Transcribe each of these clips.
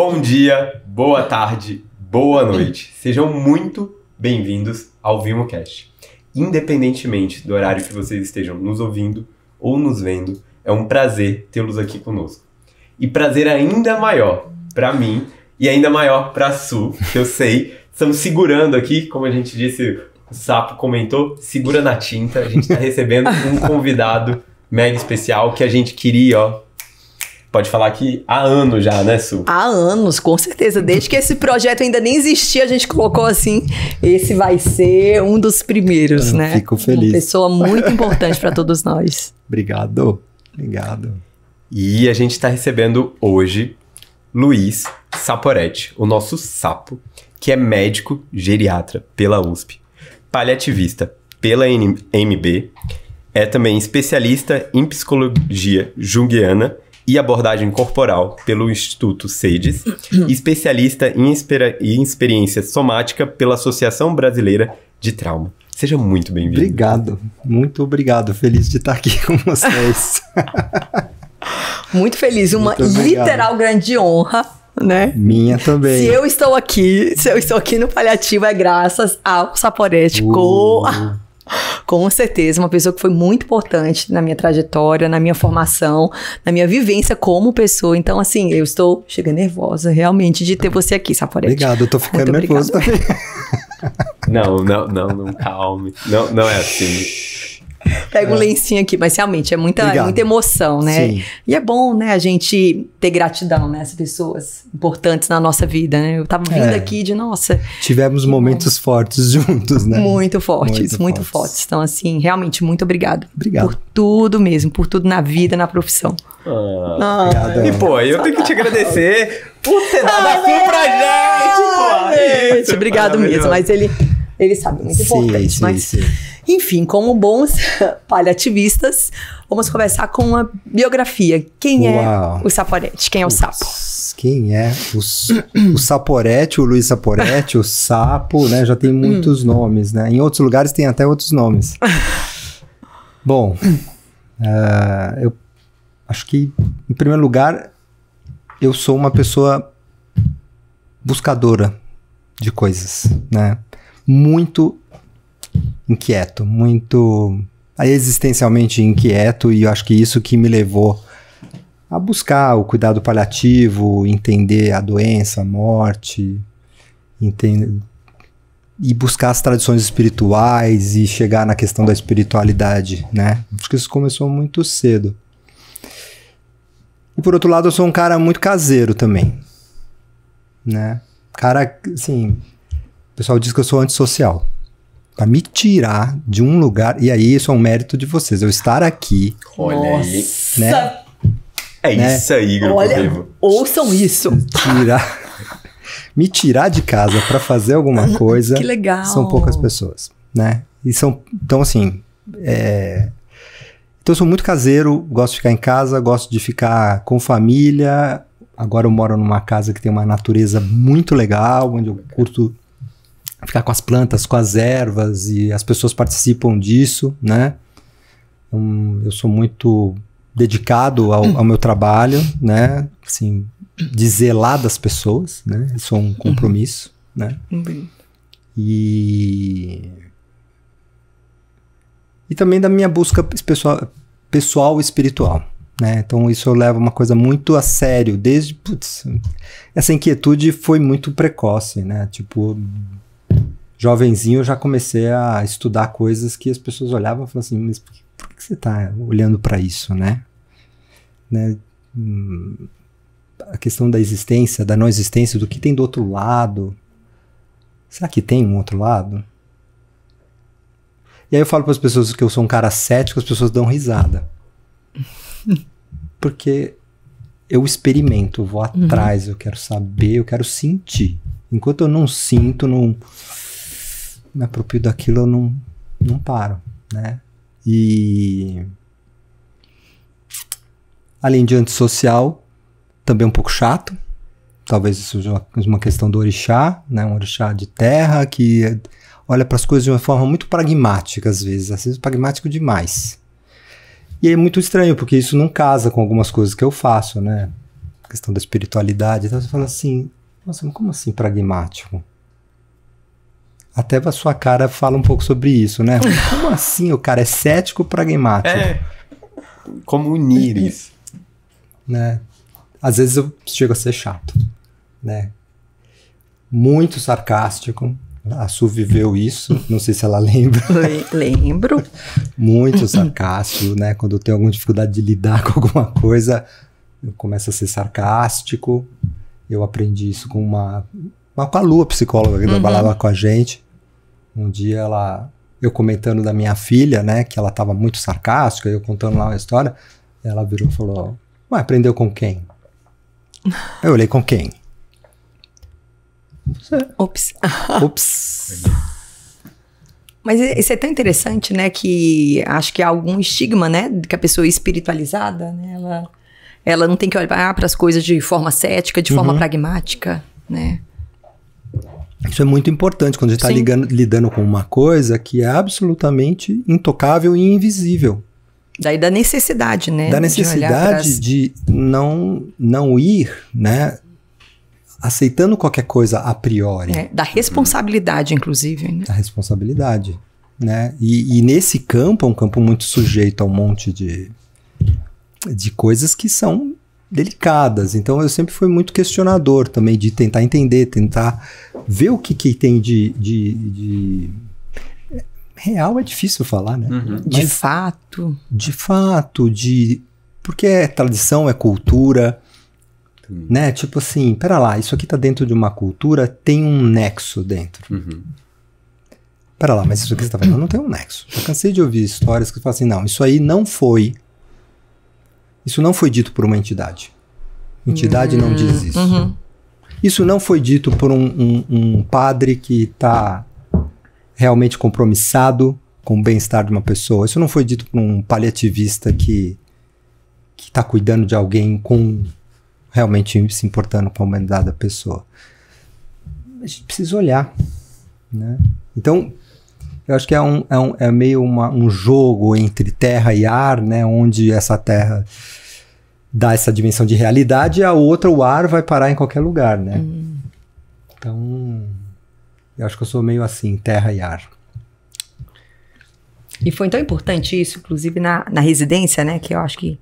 Bom dia, boa tarde, boa noite. Sejam muito bem-vindos ao VimoCast. Independentemente do horário que vocês estejam nos ouvindo ou nos vendo, é um prazer tê-los aqui conosco. E prazer ainda maior para mim e ainda maior para a Su, que eu sei, estamos segurando aqui, como a gente disse, o Sapo comentou, segura na tinta. A gente está recebendo um convidado mega especial que a gente queria, pode falar que há anos já, né, Su? Há anos, com certeza. Desde que esse projeto ainda nem existia, a gente colocou assim, esse vai ser um dos primeiros, né? Fico feliz. Uma pessoa muito importante para todos nós. Obrigado. E a gente está recebendo hoje Luiz Saporetti, o nosso Sapo, que é médico geriatra pela USP, paliativista pela MB, é também especialista em psicologia junguiana e abordagem corporal pelo Instituto SEIDES, especialista em experiência somática pela Associação Brasileira de Trauma. Seja muito bem-vindo. Obrigado, muito obrigado. Feliz de estar aqui com vocês. Muito feliz, uma literal grande honra, né? Minha também. Se eu estou aqui no paliativo é graças ao Saporetti. Com certeza, uma pessoa que foi muito importante na minha trajetória, na minha formação, na minha vivência como pessoa. Então, assim, eu estou chegando nervosa realmente de ter você aqui, Saporetti. Obrigado, eu tô ficando nervoso também. Não, calme. Não é assim. Pega um lencinho aqui, mas realmente é muita emoção, né? Sim. E é bom, né, a gente ter gratidão nessas pessoas importantes na nossa vida, né? Eu tava vindo aqui de, nossa... Tivemos momentos fortes juntos, né? Muito fortes. Então, assim, realmente, muito obrigado. Obrigado. Por tudo mesmo, por tudo na vida, na profissão. Obrigado. E, pô, eu tenho que te agradecer por ter dado assim pra gente, pô. Obrigado mesmo, mas ele sabe, muito importante. Sim. Enfim, como bons paliativistas, vamos começar com uma biografia. Quem é o Saporetti? Quem é o Sapo? Quem é o Saporetti, o Luiz Saporetti, o Sapo, né? Já tem muitos nomes, né? Em outros lugares tem até outros nomes. Bom, eu acho que, em primeiro lugar, eu sou uma pessoa buscadora de coisas, né? Muito inquieto, muito existencialmente inquieto, e eu acho que isso que me levou a buscar o cuidado paliativo, entender a doença, a morte, e buscar as tradições espirituais e chegar na questão da espiritualidade, né? Acho que isso começou muito cedo. E por outro lado, eu sou um cara muito caseiro também, né? Cara, assim, o pessoal diz que eu sou antissocial. Pra me tirar de um lugar... E aí, isso é um mérito de vocês. Eu estar aqui... Olha aí. Né? É isso aí, Grupo Vivo. Ouçam isso. Me tirar de casa pra fazer alguma coisa... Que legal. São poucas pessoas, né? Então, assim... Então, eu sou muito caseiro. Gosto de ficar em casa. Gosto de ficar com família. Agora eu moro numa casa que tem uma natureza muito legal. Onde eu curto... ficar com as plantas, com as ervas, e as pessoas participam disso, né? Eu sou muito dedicado ao meu trabalho, né? Assim, de zelar das pessoas, né? Isso é um compromisso, né? E também da minha busca pessoal e espiritual, né? Então isso eu levo uma coisa muito a sério, desde... essa inquietude foi muito precoce, né? Tipo... jovenzinho, eu já comecei a estudar coisas que as pessoas olhavam e falavam assim, mas por que você está olhando para isso, né? A questão da existência, da não existência, do que tem do outro lado. Será que tem um outro lado? E aí eu falo para as pessoas que eu sou um cara cético, as pessoas dão risada. Porque eu experimento, eu vou atrás, eu quero saber, eu quero sentir. Enquanto eu não sinto, não me aproprio daquilo, eu não paro, né? E além de antissocial, também um pouco chato. Talvez isso seja uma questão do orixá, né? Um orixá de terra que olha para as coisas de uma forma muito pragmática, às vezes pragmático demais. E é muito estranho, porque isso não casa com algumas coisas que eu faço, né? questão da espiritualidade. Então você fala assim, nossa, mas como assim pragmático? Até a sua cara fala um pouco sobre isso, né? Como assim o cara é cético pragmático? Como unir isso? Né? Às vezes eu chego a ser chato, né? Muito sarcástico. A Su viveu isso, não sei se ela lembra. Lembro. Muito sarcástico, né? Quando eu tenho alguma dificuldade de lidar com alguma coisa, eu começo a ser sarcástico. Eu aprendi isso com a Lu, a psicóloga que trabalhava com a gente. Um dia eu comentando da minha filha, né, que ela estava muito sarcástica, eu contando lá uma história, ela virou e falou, ué, aprendeu com quem? Eu olhei, com quem? Ops. Ops. Mas isso é tão interessante, né, que acho que há algum estigma, né, que a pessoa é espiritualizada, né, ela não tem que olhar para as coisas de forma cética, de forma pragmática, né. Isso é muito importante quando a gente está lidando com uma coisa que é absolutamente intocável e invisível. Daí da necessidade, né? Da necessidade de não ir, né? Aceitando qualquer coisa a priori. Da responsabilidade, inclusive. Né? Da responsabilidade, né? E nesse campo, é um campo muito sujeito a um monte de coisas que são delicadas. Então eu sempre fui muito questionador também de tentar entender, tentar ver o que tem de real. É difícil falar, né? De fato. Porque é tradição, é cultura, né? Tipo assim, pera lá, isso aqui tá dentro de uma cultura, tem um nexo dentro. Pera lá, mas isso aqui você tá falando não tem um nexo. Já cansei de ouvir histórias que falam assim, não, isso aí não foi... Isso não foi dito por uma entidade. Entidade não diz isso. Isso não foi dito por um padre que está realmente compromissado com o bem-estar de uma pessoa. Isso não foi dito por um paliativista que está cuidando de alguém realmente se importando com a humanidade da pessoa. A gente precisa olhar, né? Então, eu acho que é meio um jogo entre terra e ar, né? Onde essa terra dá essa dimensão de realidade e a outra, o ar, vai parar em qualquer lugar, né? Então, eu acho que eu sou meio assim, terra e ar. E foi tão importante isso, inclusive na residência, né? Que eu acho que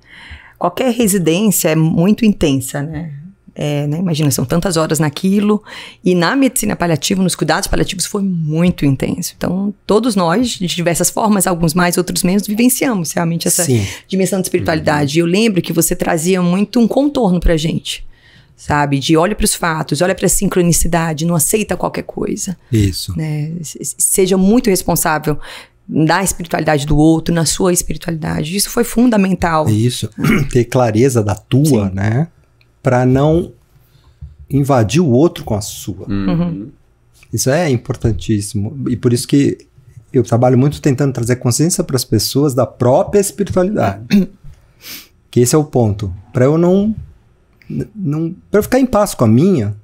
qualquer residência é muito intensa, né? Né? Imagina, são tantas horas naquilo. E na medicina paliativa, nos cuidados paliativos, foi muito intenso. Então, todos nós, de diversas formas, alguns mais, outros menos, vivenciamos realmente essa dimensão de espiritualidade. E eu lembro que você trazia muito um contorno pra gente, sabe? De olha para os fatos, olha para a sincronicidade, não aceita qualquer coisa. Isso. Né? Seja muito responsável da espiritualidade do outro, na sua espiritualidade. Isso foi fundamental. Isso. Ter clareza da tua, né? Para não invadir o outro com a sua. Isso é importantíssimo. E por isso que eu trabalho muito tentando trazer consciência para as pessoas da própria espiritualidade. Que esse é o ponto. Para eu para eu ficar em paz com a minha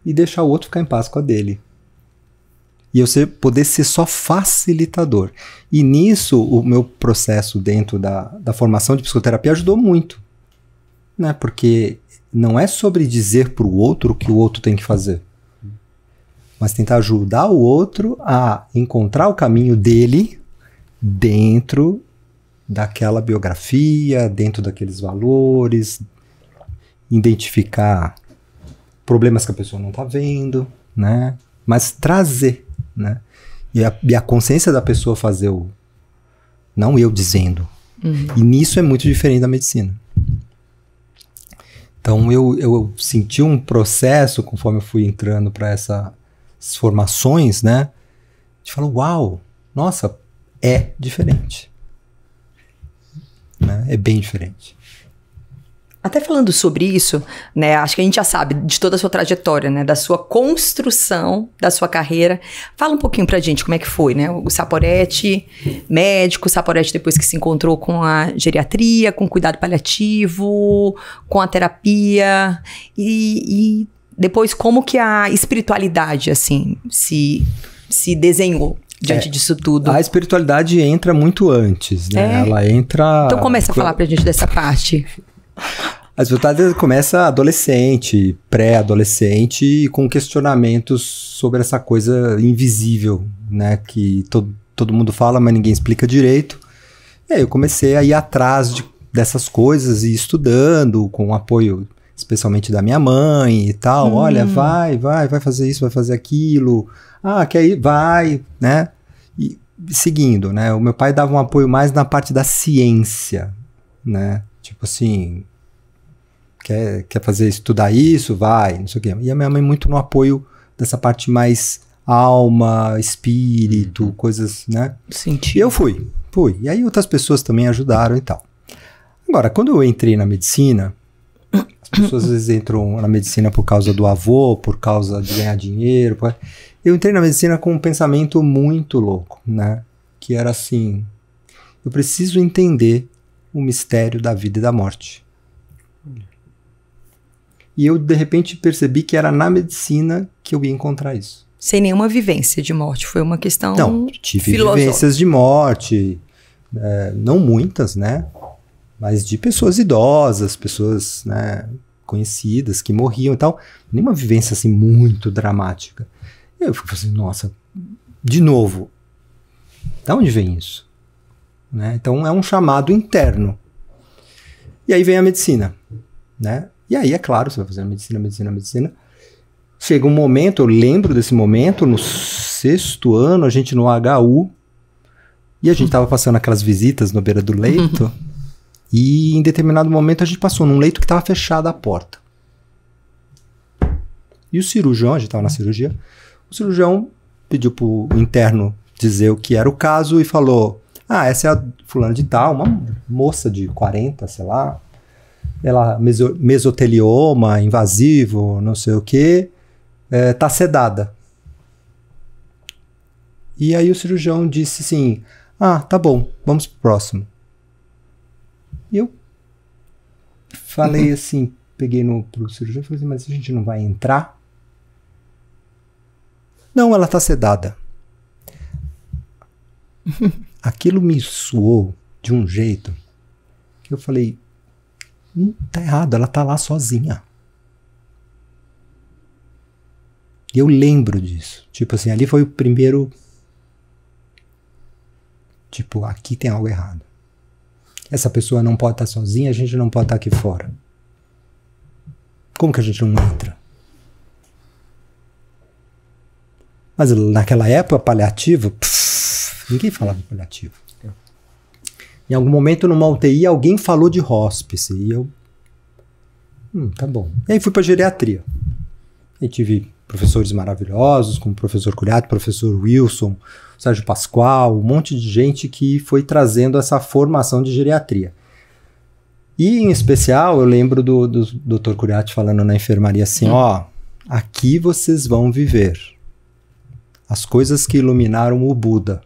e deixar o outro ficar em paz com a dele. E eu poder ser só facilitador. E nisso, o meu processo dentro da formação de psicoterapia ajudou muito. Né? Porque não é sobre dizer para o outro o que o outro tem que fazer, mas tentar ajudar o outro a encontrar o caminho dele dentro daquela biografia, dentro daqueles valores, identificar problemas que a pessoa não está vendo, né? Mas trazer, né? E a consciência da pessoa fazer não eu dizendo. E nisso é muito diferente da medicina. Então eu senti um processo, conforme eu fui entrando para essas formações, né? De falar, uau, nossa, é diferente. Né? É bem diferente. Até falando sobre isso, né, acho que a gente já sabe de toda a sua trajetória, né, da sua construção, da sua carreira. Fala um pouquinho pra gente como é que foi, né, o Saporetti, médico, o Saporetti depois que se encontrou com a geriatria, com o cuidado paliativo, com a terapia, e depois como que a espiritualidade, assim, se desenhou diante disso tudo. A espiritualidade entra muito antes, né, ela entra... Então começa a falar pra gente dessa parte. A dificuldade começa adolescente, pré-adolescente, com questionamentos sobre essa coisa invisível, né? Que todo mundo fala, mas ninguém explica direito. E aí eu comecei a ir atrás dessas coisas e estudando, com o apoio especialmente da minha mãe e tal. Olha, vai fazer isso, vai fazer aquilo. Ah, quer ir? Vai, né? E seguindo, né? O meu pai dava um apoio mais na parte da ciência, né? Tipo assim, quer estudar isso? Vai, não sei o quê. E a minha mãe muito no apoio dessa parte mais alma, espírito, coisas, né? Senti. E eu fui. E aí outras pessoas também ajudaram e tal. Agora, quando eu entrei na medicina, as pessoas às vezes entram na medicina por causa do avô, por causa de ganhar dinheiro. Eu entrei na medicina com um pensamento muito louco, né? Que era assim, eu preciso entender o mistério da vida e da morte. E eu, de repente, percebi que era na medicina que eu ia encontrar isso. Sem nenhuma vivência de morte, foi uma questão Não, tive vivências de morte, não muitas, né? Mas de pessoas idosas, pessoas, né, conhecidas que morriam e tal. Nenhuma vivência assim muito dramática. E eu fico assim, nossa, de novo, de onde vem isso? Né? Então é um chamado interno. E aí vem a medicina, né? E aí, é claro, você vai fazer medicina. Chega um momento, eu lembro desse momento, no 6º ano, a gente no HU, e a gente tava passando aquelas visitas na beira do leito, e em determinado momento a gente passou num leito que tava fechada a porta. E o cirurgião, a gente tava na cirurgia, o cirurgião pediu pro interno dizer o que era o caso e falou, essa é a fulana de tal, uma moça de 40, sei lá, ela mesotelioma, invasivo, não sei o quê, tá sedada. E aí o cirurgião disse assim, tá bom, vamos pro próximo. E eu falei assim, peguei pro cirurgião e falei assim, mas a gente não vai entrar? Não, ela tá sedada. Aquilo me suou de um jeito que eu falei, tá errado, ela tá lá sozinha. E eu lembro disso. Tipo assim, ali foi o primeiro... Tipo, aqui tem algo errado. Essa pessoa não pode estar sozinha, a gente não pode estar aqui fora. Como que a gente não entra? Mas naquela época, paliativo, ninguém falava paliativo. Em algum momento, numa UTI, alguém falou de hóspice. E eu... tá bom. E aí fui para geriatria. E tive professores maravilhosos, como o professor Curiati, professor Wilson, Sérgio Pascoal, um monte de gente que foi trazendo essa formação de geriatria. E, em especial, eu lembro do Dr. Curiati falando na enfermaria assim, aqui vocês vão viver as coisas que iluminaram o Buda.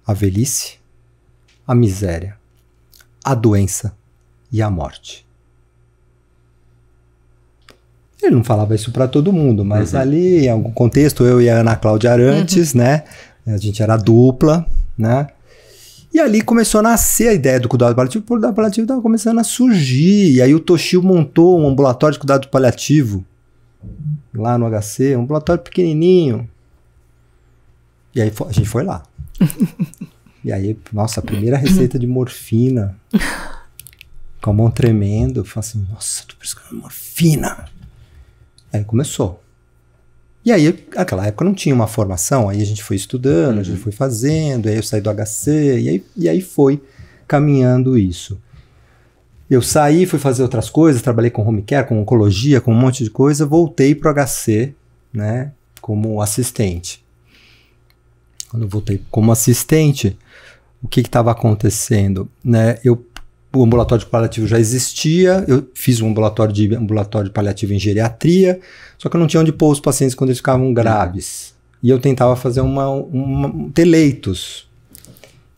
A velhice, a miséria, a doença e a morte. Ele não falava isso para todo mundo, mas ali, em algum contexto, eu e a Ana Cláudia Arantes, né? A gente era dupla, né? E ali começou a nascer a ideia do cuidado paliativo, porque o cuidado paliativo estava começando a surgir. E aí o Toshio montou um ambulatório de cuidado paliativo, lá no HC, um ambulatório pequenininho. E aí a gente foi lá. E aí, nossa, a primeira receita de morfina, com a mão tremendo, eu falei assim, nossa, tô precisando de morfina. Aí começou. E aí, naquela época não tinha uma formação, aí a gente foi estudando, a gente foi fazendo, aí eu saí do HC, e aí foi caminhando isso. Eu saí, fui fazer outras coisas, trabalhei com home care, com oncologia, com um monte de coisa, voltei pro HC, né, como assistente. Quando eu voltei como assistente, o que estava acontecendo? Né? O ambulatório paliativo já existia, eu fiz um ambulatório paliativo em geriatria, só que eu não tinha onde pôr os pacientes quando eles ficavam graves. E eu tentava fazer ter leitos.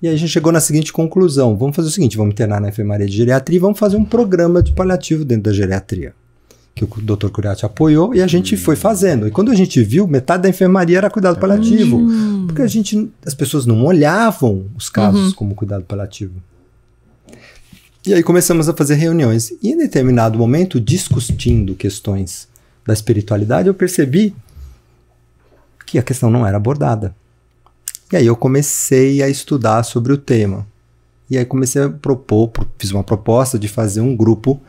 E aí a gente chegou na seguinte conclusão, vamos fazer o seguinte, vamos internar na enfermaria de geriatria e vamos fazer um programa de paliativo dentro da geriatria, que o Dr. Curiati apoiou e a gente foi fazendo. E quando a gente viu, metade da enfermaria era cuidado paliativo, porque as pessoas não olhavam os casos como cuidado paliativo. E aí começamos a fazer reuniões. E em determinado momento, discutindo questões da espiritualidade, eu percebi que a questão não era abordada. E aí eu comecei a estudar sobre o tema. E aí comecei a propor, fiz uma proposta de fazer um grupo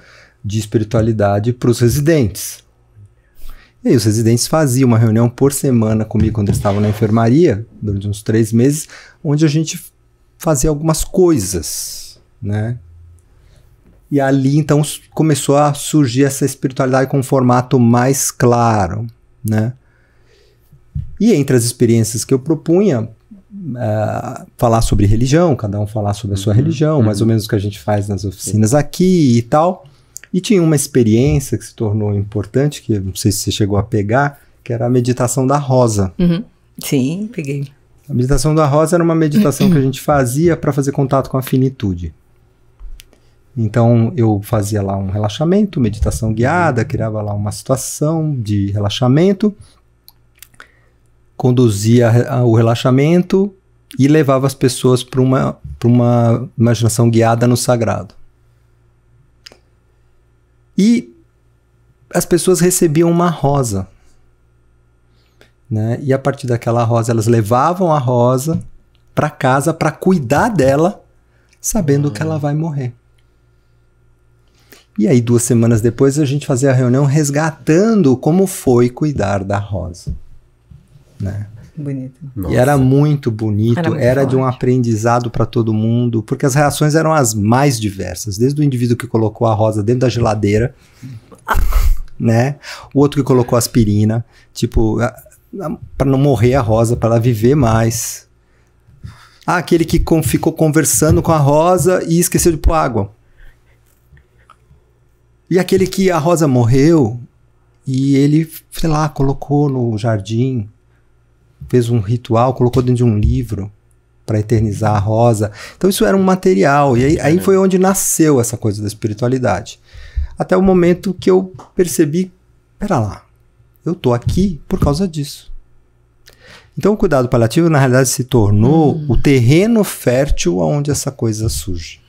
de espiritualidade para os residentes. E aí os residentes faziam uma reunião por semana comigo quando eles estavam na enfermaria, durante uns 3 meses, onde a gente fazia algumas coisas, né? E ali, então, começou a surgir essa espiritualidade com um formato mais claro, né? E entre as experiências que eu propunha, falar sobre religião, cada um falar sobre a sua religião, mais ou menos o que a gente faz nas oficinas aqui e tal. E tinha uma experiência que se tornou importante, que eu não sei se você chegou a pegar, que era a meditação da rosa. Uhum. Sim, peguei. A meditação da rosa era uma meditação que a gente fazia para fazer contato com a finitude. Então, eu fazia lá um relaxamento, meditação guiada, criava lá uma situação de relaxamento, conduzia o relaxamento e levava as pessoas para uma imaginação guiada no sagrado. E as pessoas recebiam uma rosa, né? E a partir daquela rosa, elas levavam a rosa para casa para cuidar dela, sabendo que ela vai morrer. E aí, 2 semanas depois, a gente fazia a reunião resgatando como foi cuidar da rosa, né? Bonito. E era muito bonito, era de um aprendizado para todo mundo, porque as reações eram as mais diversas, desde o indivíduo que colocou a rosa dentro da geladeira, né? O outro que colocou aspirina, tipo, para não morrer a rosa, para ela viver mais. Aquele que ficou conversando com a rosa e esqueceu de pôr água. E aquele que a rosa morreu e ele, sei lá, colocou no jardim, fez um ritual, colocou dentro de um livro para eternizar a rosa. Então isso era um material. E aí foi onde nasceu essa coisa da espiritualidade. Até o momento que eu percebi, pera lá, eu tô aqui por causa disso. Então o cuidado paliativo, na realidade, se tornou o terreno fértil onde essa coisa surge.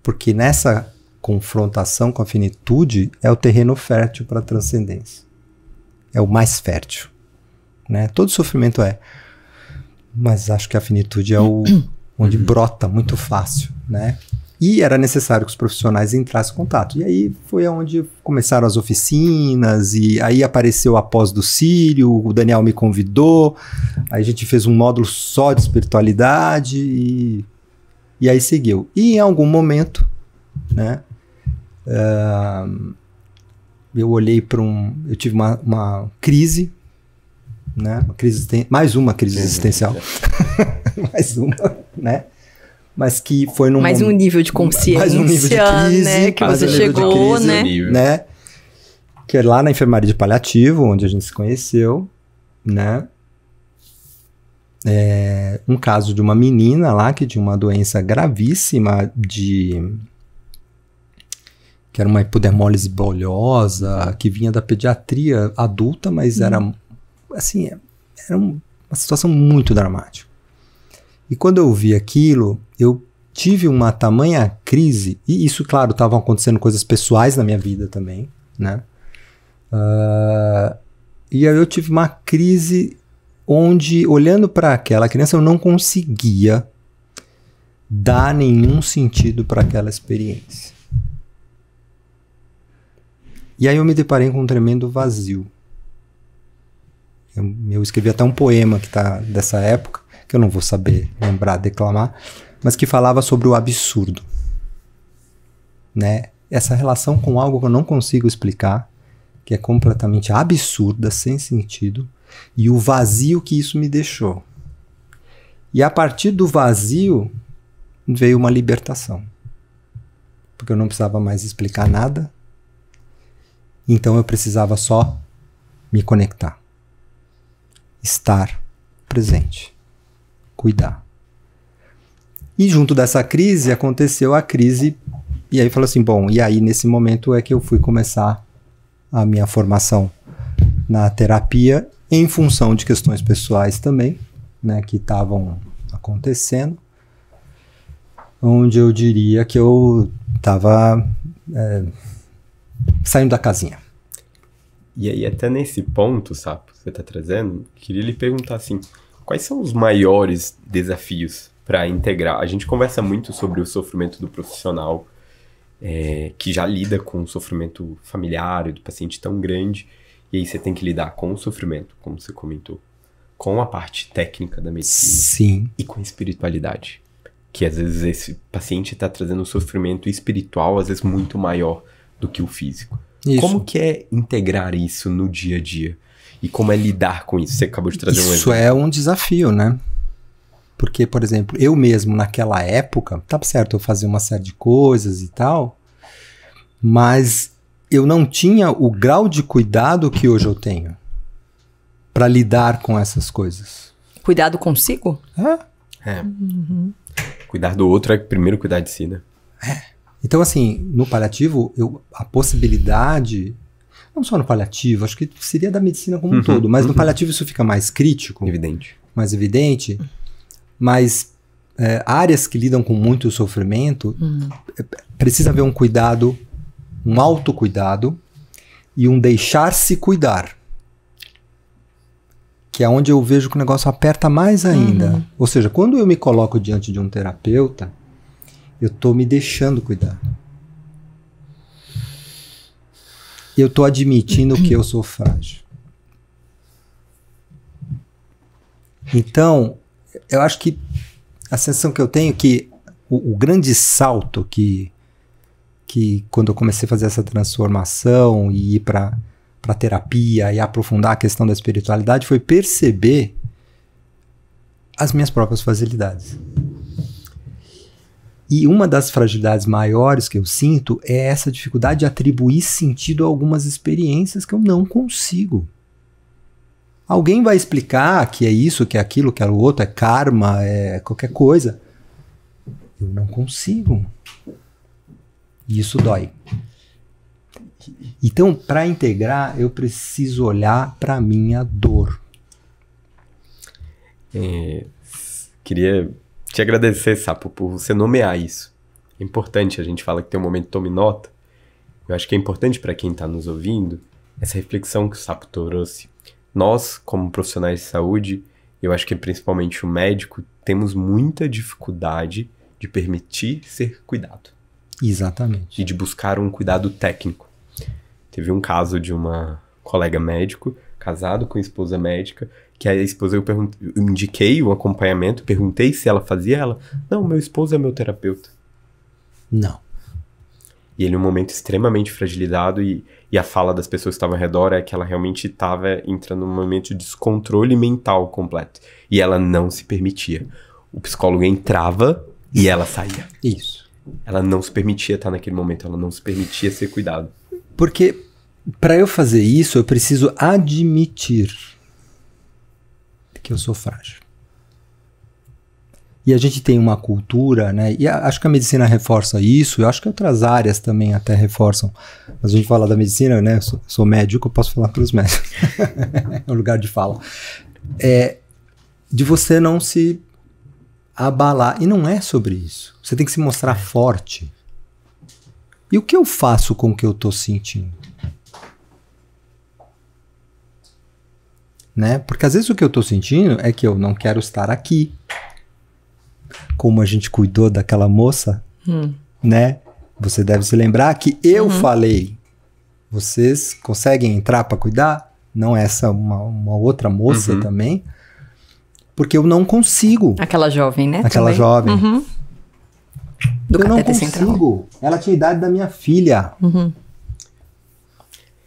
Porque nessa confrontação com a finitude é o terreno fértil para a transcendência. É o mais fértil, né? Todo sofrimento é. Mas acho que a finitude é o onde brota muito fácil, né? E era necessário que os profissionais entrassem em contato. E aí foi onde começaram as oficinas, e aí apareceu a pós do Círio, o Daniel me convidou, aí a gente fez um módulo só de espiritualidade, e aí seguiu. E em algum momento, né, eu olhei para eu tive uma crise, né, mais uma crise existencial, mais uma, né? Mas que foi num... Mais um nível de consciência, mais um nível de crise, né? Que você chegou, crise, né? Que é lá na enfermaria de paliativo, onde a gente se conheceu, né? Um caso de uma menina lá que tinha uma doença gravíssima que era uma hipodermólise bolhosa, que vinha da pediatria adulta, mas era, assim, era uma situação muito dramática. E quando eu vi aquilo, eu tive uma tamanha crise, e isso, claro, estavam acontecendo coisas pessoais na minha vida também, né? E aí eu tive uma crise onde, olhando para aquela criança, eu não conseguia dar nenhum sentido para aquela experiência. E aí eu me deparei com um tremendo vazio. Eu escrevi até um poema que tá dessa época, que eu não vou saber lembrar, declamar, mas que falava sobre o absurdo, né? Essa relação com algo que eu não consigo explicar, que é completamente absurda, sem sentido, e o vazio que isso me deixou. E a partir do vazio veio uma libertação, porque eu não precisava mais explicar nada, então eu precisava só me conectar, estar presente, cuidar. E junto dessa crise aconteceu a crise, e aí falou assim, bom, e aí nesse momento é que eu fui começar a minha formação na terapia em função de questões pessoais também, né, que estavam acontecendo. onde eu diria que eu estava saindo da casinha. E aí, até nesse ponto, Sapo, você está trazendo, queria lhe perguntar assim, quais são os maiores desafios para integrar? A gente conversa muito sobre o sofrimento do profissional, que já lida com o sofrimento familiar do paciente tão grande, e aí você tem que lidar com o sofrimento, como você comentou, com a parte técnica da medicina. Sim. E com a espiritualidade. Que às vezes esse paciente está trazendo um sofrimento espiritual, às vezes muito maior do que o físico. Isso. Como que é integrar isso no dia a dia? E como é lidar com isso? Você acabou de trazer um exemplo. Isso é um desafio, né? Porque, por exemplo, eu mesmo naquela época, tá certo, eu fazia uma série de coisas e tal, mas eu não tinha o grau de cuidado que hoje eu tenho para lidar com essas coisas. Cuidado consigo? Cuidar do outro é primeiro cuidar de si, né? Então, assim, no paliativo, a possibilidade, não só no paliativo, acho que seria da medicina como um todo, mas no paliativo isso fica mais crítico, mais evidente, mas áreas que lidam com muito sofrimento, precisa haver um cuidado, um autocuidado e um deixar-se cuidar. Que é onde eu vejo que o negócio aperta mais ainda. Ou seja, quando eu me coloco diante de um terapeuta, eu estou me deixando cuidar. Eu estou admitindo que eu sou frágil. Então, eu acho que a sensação que eu tenho é que o grande salto que quando eu comecei a fazer essa transformação e ir para terapia e aprofundar a questão da espiritualidade foi perceber as minhas próprias fragilidades. E uma das fragilidades maiores que eu sinto é essa dificuldade de atribuir sentido a algumas experiências que eu não consigo. Alguém vai explicar que é isso, que é aquilo, que é o outro, é karma, é qualquer coisa. Eu não consigo. E isso dói. Então, para integrar, eu preciso olhar para a minha dor. Queria te agradecer, Sapo, por você nomear isso. É importante, a gente fala que tem um momento tome nota. Eu acho que é importante para quem está nos ouvindo essa reflexão que o Sapo trouxe. Nós, como profissionais de saúde, eu acho que principalmente o médico, temos muita dificuldade de permitir ser cuidado. Exatamente. E de buscar um cuidado técnico. Teve um caso de uma colega médico, casado com esposa médica, que a esposa eu indiquei um acompanhamento, perguntei se ela fazia, ela, não, meu esposo é meu terapeuta. Não. E ele, um momento extremamente fragilizado, e a fala das pessoas que estavam ao redor é que ela realmente estava entrando num momento de descontrole mental completo. E ela não se permitia. O psicólogo entrava e ela saía. Isso. Ela não se permitia estar naquele momento, ela não se permitia ser cuidado. Porque para eu fazer isso, eu preciso admitir que eu sou frágil. E a gente tem uma cultura, né? E acho que a medicina reforça isso, eu acho que outras áreas também até reforçam. Mas a gente fala da medicina, né? Eu sou médico, eu posso falar para os médicos. É um lugar de fala. De você não se abalar. E não é sobre isso. Você tem que se mostrar forte. E o que eu faço com o que eu estou sentindo? Né? Porque às vezes o que eu estou sentindo é que eu não quero estar aqui. Como a gente cuidou daquela moça, né? Você deve se lembrar que eu falei, vocês conseguem entrar para cuidar? Não essa, uma outra moça também. Porque eu não consigo. Aquela jovem, né? Aquela também. jovem. Do eu não cateter consigo. central. Ela tinha a idade da minha filha.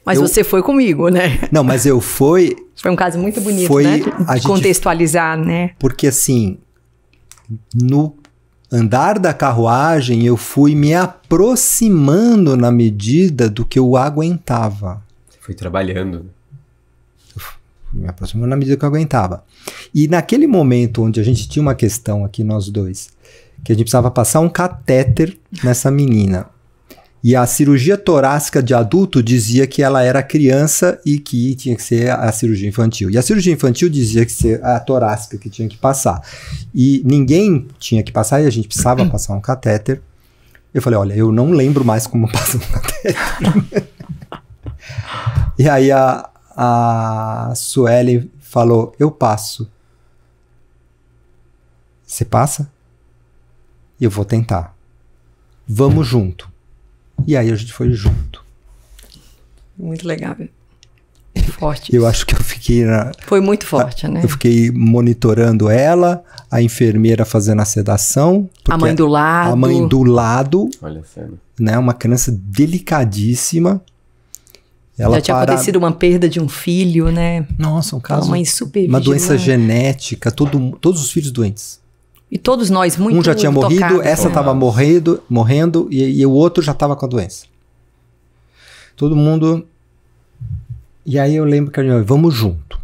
Mas você foi comigo, né? Não, mas eu fui... Foi um caso muito bonito, Foi, né? a De gente- contextualizar, né? Porque assim, no andar da carruagem, eu fui me aproximando na medida do que eu aguentava. Você foi trabalhando. Me aproximando na medida que eu aguentava. E naquele momento onde a gente tinha uma questão aqui, nós dois, que a gente precisava passar um catéter nessa menina. E a cirurgia torácica de adulto dizia que ela era criança e que tinha que ser a cirurgia infantil. E a cirurgia infantil dizia que ser a torácica que tinha que passar. E ninguém tinha que passar e a gente precisava passar um catéter. Eu falei, olha, eu não lembro mais como passar um catéter. E aí a Suelen falou, eu passo. Você passa? Eu vou tentar. Vamos junto. E aí a gente foi junto. Muito legal. Forte. Eu acho que eu fiquei... Foi muito forte, né? Eu fiquei monitorando ela, a enfermeira fazendo a sedação. A mãe do lado. A mãe do lado. Olha a cena. Né, uma criança delicadíssima. Ela já tinha acontecido uma perda de um filho, né? Nossa, um caso... Uma mãe super uma doença vigilante. genética, todos os filhos doentes. E todos nós muito um já tinha morrido, tocados, essa estava morrendo e o outro já estava com a doença. Todo mundo... E aí eu lembro que a gente vamos junto.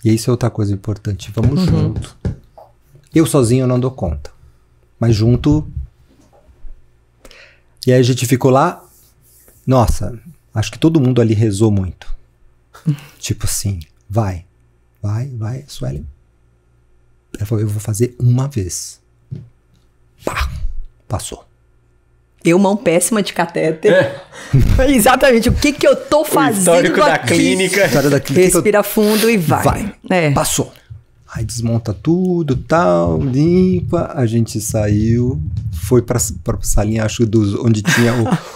E isso é outra coisa importante, vamos junto. Eu sozinho não dou conta, mas junto... E aí a gente ficou lá, nossa, acho que todo mundo ali rezou muito. Tipo assim, vai, Suelen. Ela falou, eu vou fazer uma vez. Pá, passou. Eu, mão péssima de catéter. Exatamente, o que eu tô fazendo histórico aqui? da clínica. História da clínica. Respira fundo e vai. Passou. Aí desmonta tudo, tal, limpa. A gente saiu, foi pra salinha, acho, onde tinha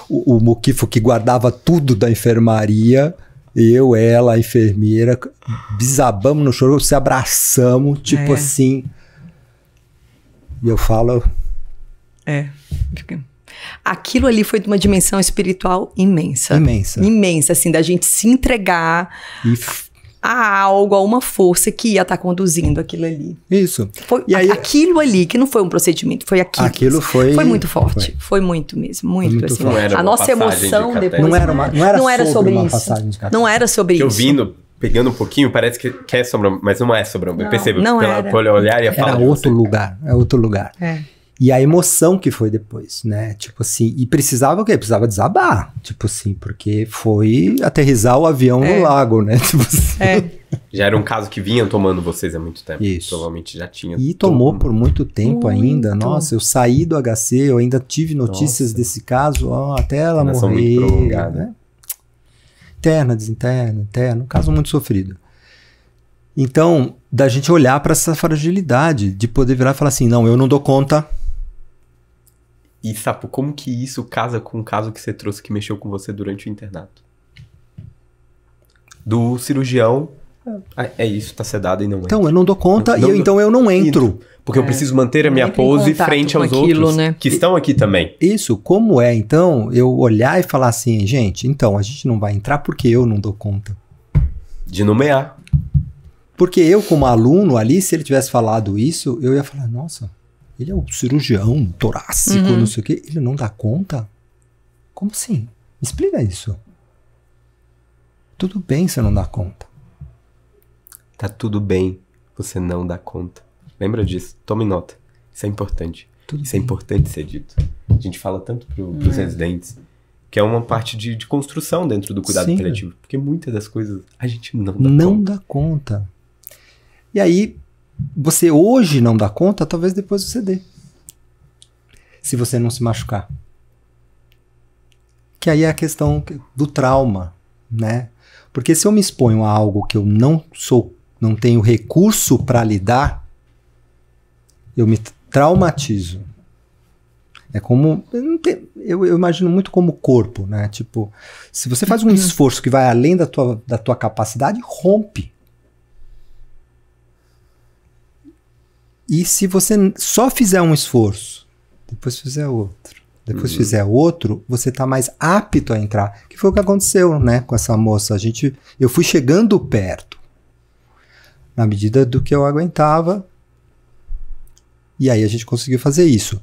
o muquifo que guardava tudo da enfermaria. Eu, ela, a enfermeira, desabamos no choro, se abraçamos, tipo assim. E eu falo... Aquilo ali foi de uma dimensão espiritual imensa. Imensa, assim, da gente se entregar a algo, a uma força que ia estar conduzindo aquilo ali. Isso. Foi e aí, aquilo ali, que não foi um procedimento, foi aquilo. Aquilo foi muito forte. Foi muito mesmo, muito assim. Não era a nossa emoção de depois. Não era sobre isso. Passagem de catéter. Não era sobre isso. Ouvindo, pegando um pouquinho, parece que é sobre, mas não é sobre. Eu percebo pelo olhar e a fala. Era outro lugar, é outro lugar. E a emoção que foi depois, né? Tipo assim, e precisava o quê? Precisava desabar, tipo assim, porque foi aterrissar o avião no lago, né? Tipo assim. Já era um caso que vinham tomando vocês há muito tempo. Isso. Provavelmente já tinha. E tomou por muito tempo ainda. Nossa, eu saí do HC, eu ainda tive notícias desse caso, até ela morrer. Né? Interna, desinterna, interna. Um caso muito sofrido. Então, da gente olhar para essa fragilidade, de poder virar e falar assim, não, eu não dou conta. E, Sapo, como que isso casa com o caso que você trouxe que mexeu com você durante o internato? Do cirurgião, é isso, tá sedado e não entra. Então, eu não dou conta então eu não entro. Porque eu preciso manter a minha pose frente aos outros, né? Que estão aqui também. Isso, como é, então, eu olhar e falar assim, gente, então, a gente não vai entrar porque eu não dou conta. De nomear. Porque eu, como aluno ali, se ele tivesse falado isso, eu ia falar, nossa... Ele é o cirurgião torácico, não sei o quê. Ele não dá conta? Como assim? Me explica isso. Tudo bem você não dá conta. Tá tudo bem você não dá conta. Lembra disso? Tome nota. Isso é importante. Isso é importante ser dito. A gente fala tanto pros residentes, que é uma parte de construção dentro do cuidado paliativo. Porque muitas das coisas a gente não dá conta. Não dá conta. E aí... Você hoje não dá conta, talvez depois você dê. Se você não se machucar. Que aí é a questão do trauma, né? Porque se eu me exponho a algo que eu não tenho recurso para lidar, eu me traumatizo. É como... Eu imagino muito como corpo, né? Tipo, se você faz um esforço que vai além da tua capacidade, rompe. E se você só fizer um esforço, depois fizer outro, você está mais apto a entrar. Que foi o que aconteceu, né, com essa moça. Eu fui chegando perto, na medida do que eu aguentava, e aí a gente conseguiu fazer isso.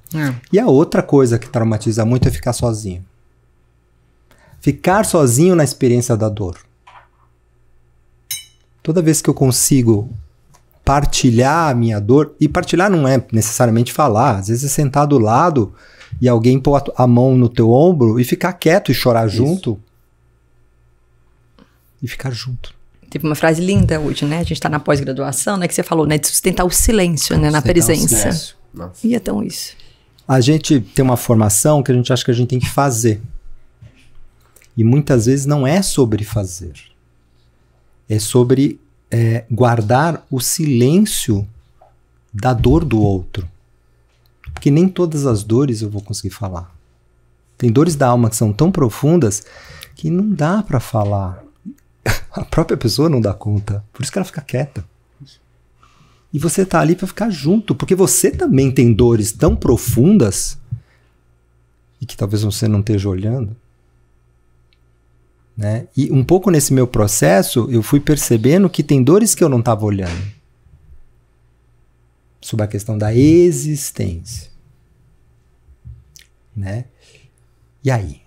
E a outra coisa que traumatiza muito é ficar sozinho. Ficar sozinho na experiência da dor. Toda vez que eu consigo partilhar a minha dor, e partilhar não é necessariamente falar, às vezes é sentar do lado e alguém pôr a mão no teu ombro e ficar quieto e chorar junto. E ficar junto. Teve uma frase linda hoje, né? A gente tá na pós-graduação, né? Que você falou, né? De sustentar o silêncio, né? Na presença. E então isso. A gente tem uma formação que a gente acha que a gente tem que fazer. E muitas vezes não é sobre fazer. É sobre guardar o silêncio da dor do outro. Porque nem todas as dores eu vou conseguir falar. Tem dores da alma que são tão profundas que não dá pra falar. A própria pessoa não dá conta. Por isso que ela fica quieta. E você tá ali pra ficar junto. Porque você também tem dores tão profundas e que talvez você não esteja olhando. Né? E um pouco nesse meu processo, eu fui percebendo que tem dores que eu não estava olhando. Sobre a questão da existência. Né? E aí?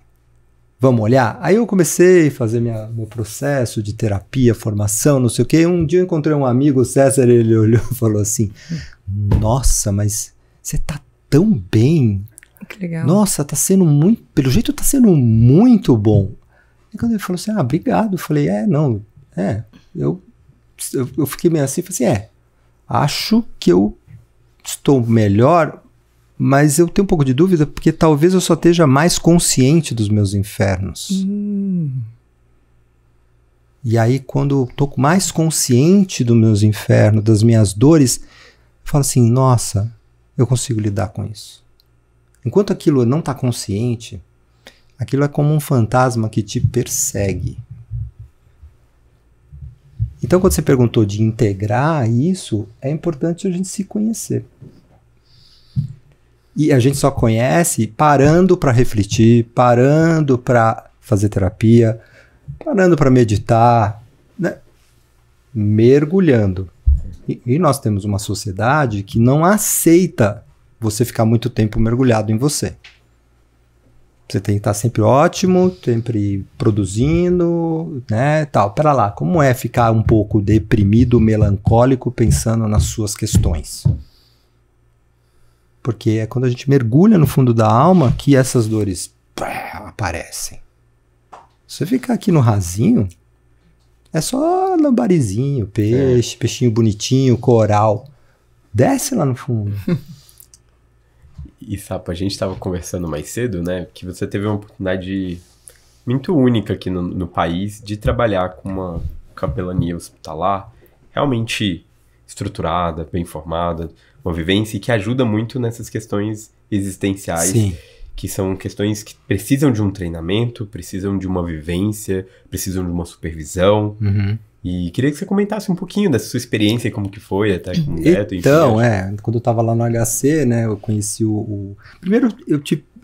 Vamos olhar? Aí eu comecei a fazer meu processo de terapia, formação, não sei o quê. Um dia eu encontrei um amigo, o César, ele olhou e falou assim, nossa, mas você tá tão bem. Que legal. Nossa, tá sendo muito, pelo jeito tá sendo muito bom. E quando ele falou assim, obrigado. Eu falei, eu fiquei meio assim, falei assim, acho que eu estou melhor, mas eu tenho um pouco de dúvida, porque talvez eu só esteja mais consciente dos meus infernos. E aí, quando eu tô mais consciente dos meus infernos, das minhas dores, eu falo assim, nossa, eu consigo lidar com isso. Enquanto aquilo não está consciente, aquilo é como um fantasma que te persegue. Então, quando você perguntou de integrar isso, é importante a gente se conhecer. E a gente só conhece parando para refletir, parando para fazer terapia, parando para meditar, né? Mergulhando. E nós temos uma sociedade que não aceita você ficar muito tempo mergulhado em você. Você tem que estar sempre ótimo, sempre produzindo, né, tal. Pera lá, como é ficar um pouco deprimido, melancólico, pensando nas suas questões? Porque é quando a gente mergulha no fundo da alma que essas dores aparecem. Se você ficar aqui no rasinho, é só lambarizinho, peixe, peixinho bonitinho, coral. Desce lá no fundo. E, Sapo, a gente estava conversando mais cedo, né? Que você teve uma oportunidade muito única aqui no país de trabalhar com uma capelania hospitalar realmente estruturada, bem formada, uma vivência que ajuda muito nessas questões existenciais. Sim. Que são questões que precisam de um treinamento, precisam de uma vivência, precisam de uma supervisão. E queria que você comentasse um pouquinho dessa sua experiência e como que foi até com o Neto. Então, quando eu estava lá no HC, né, eu conheci Primeiro,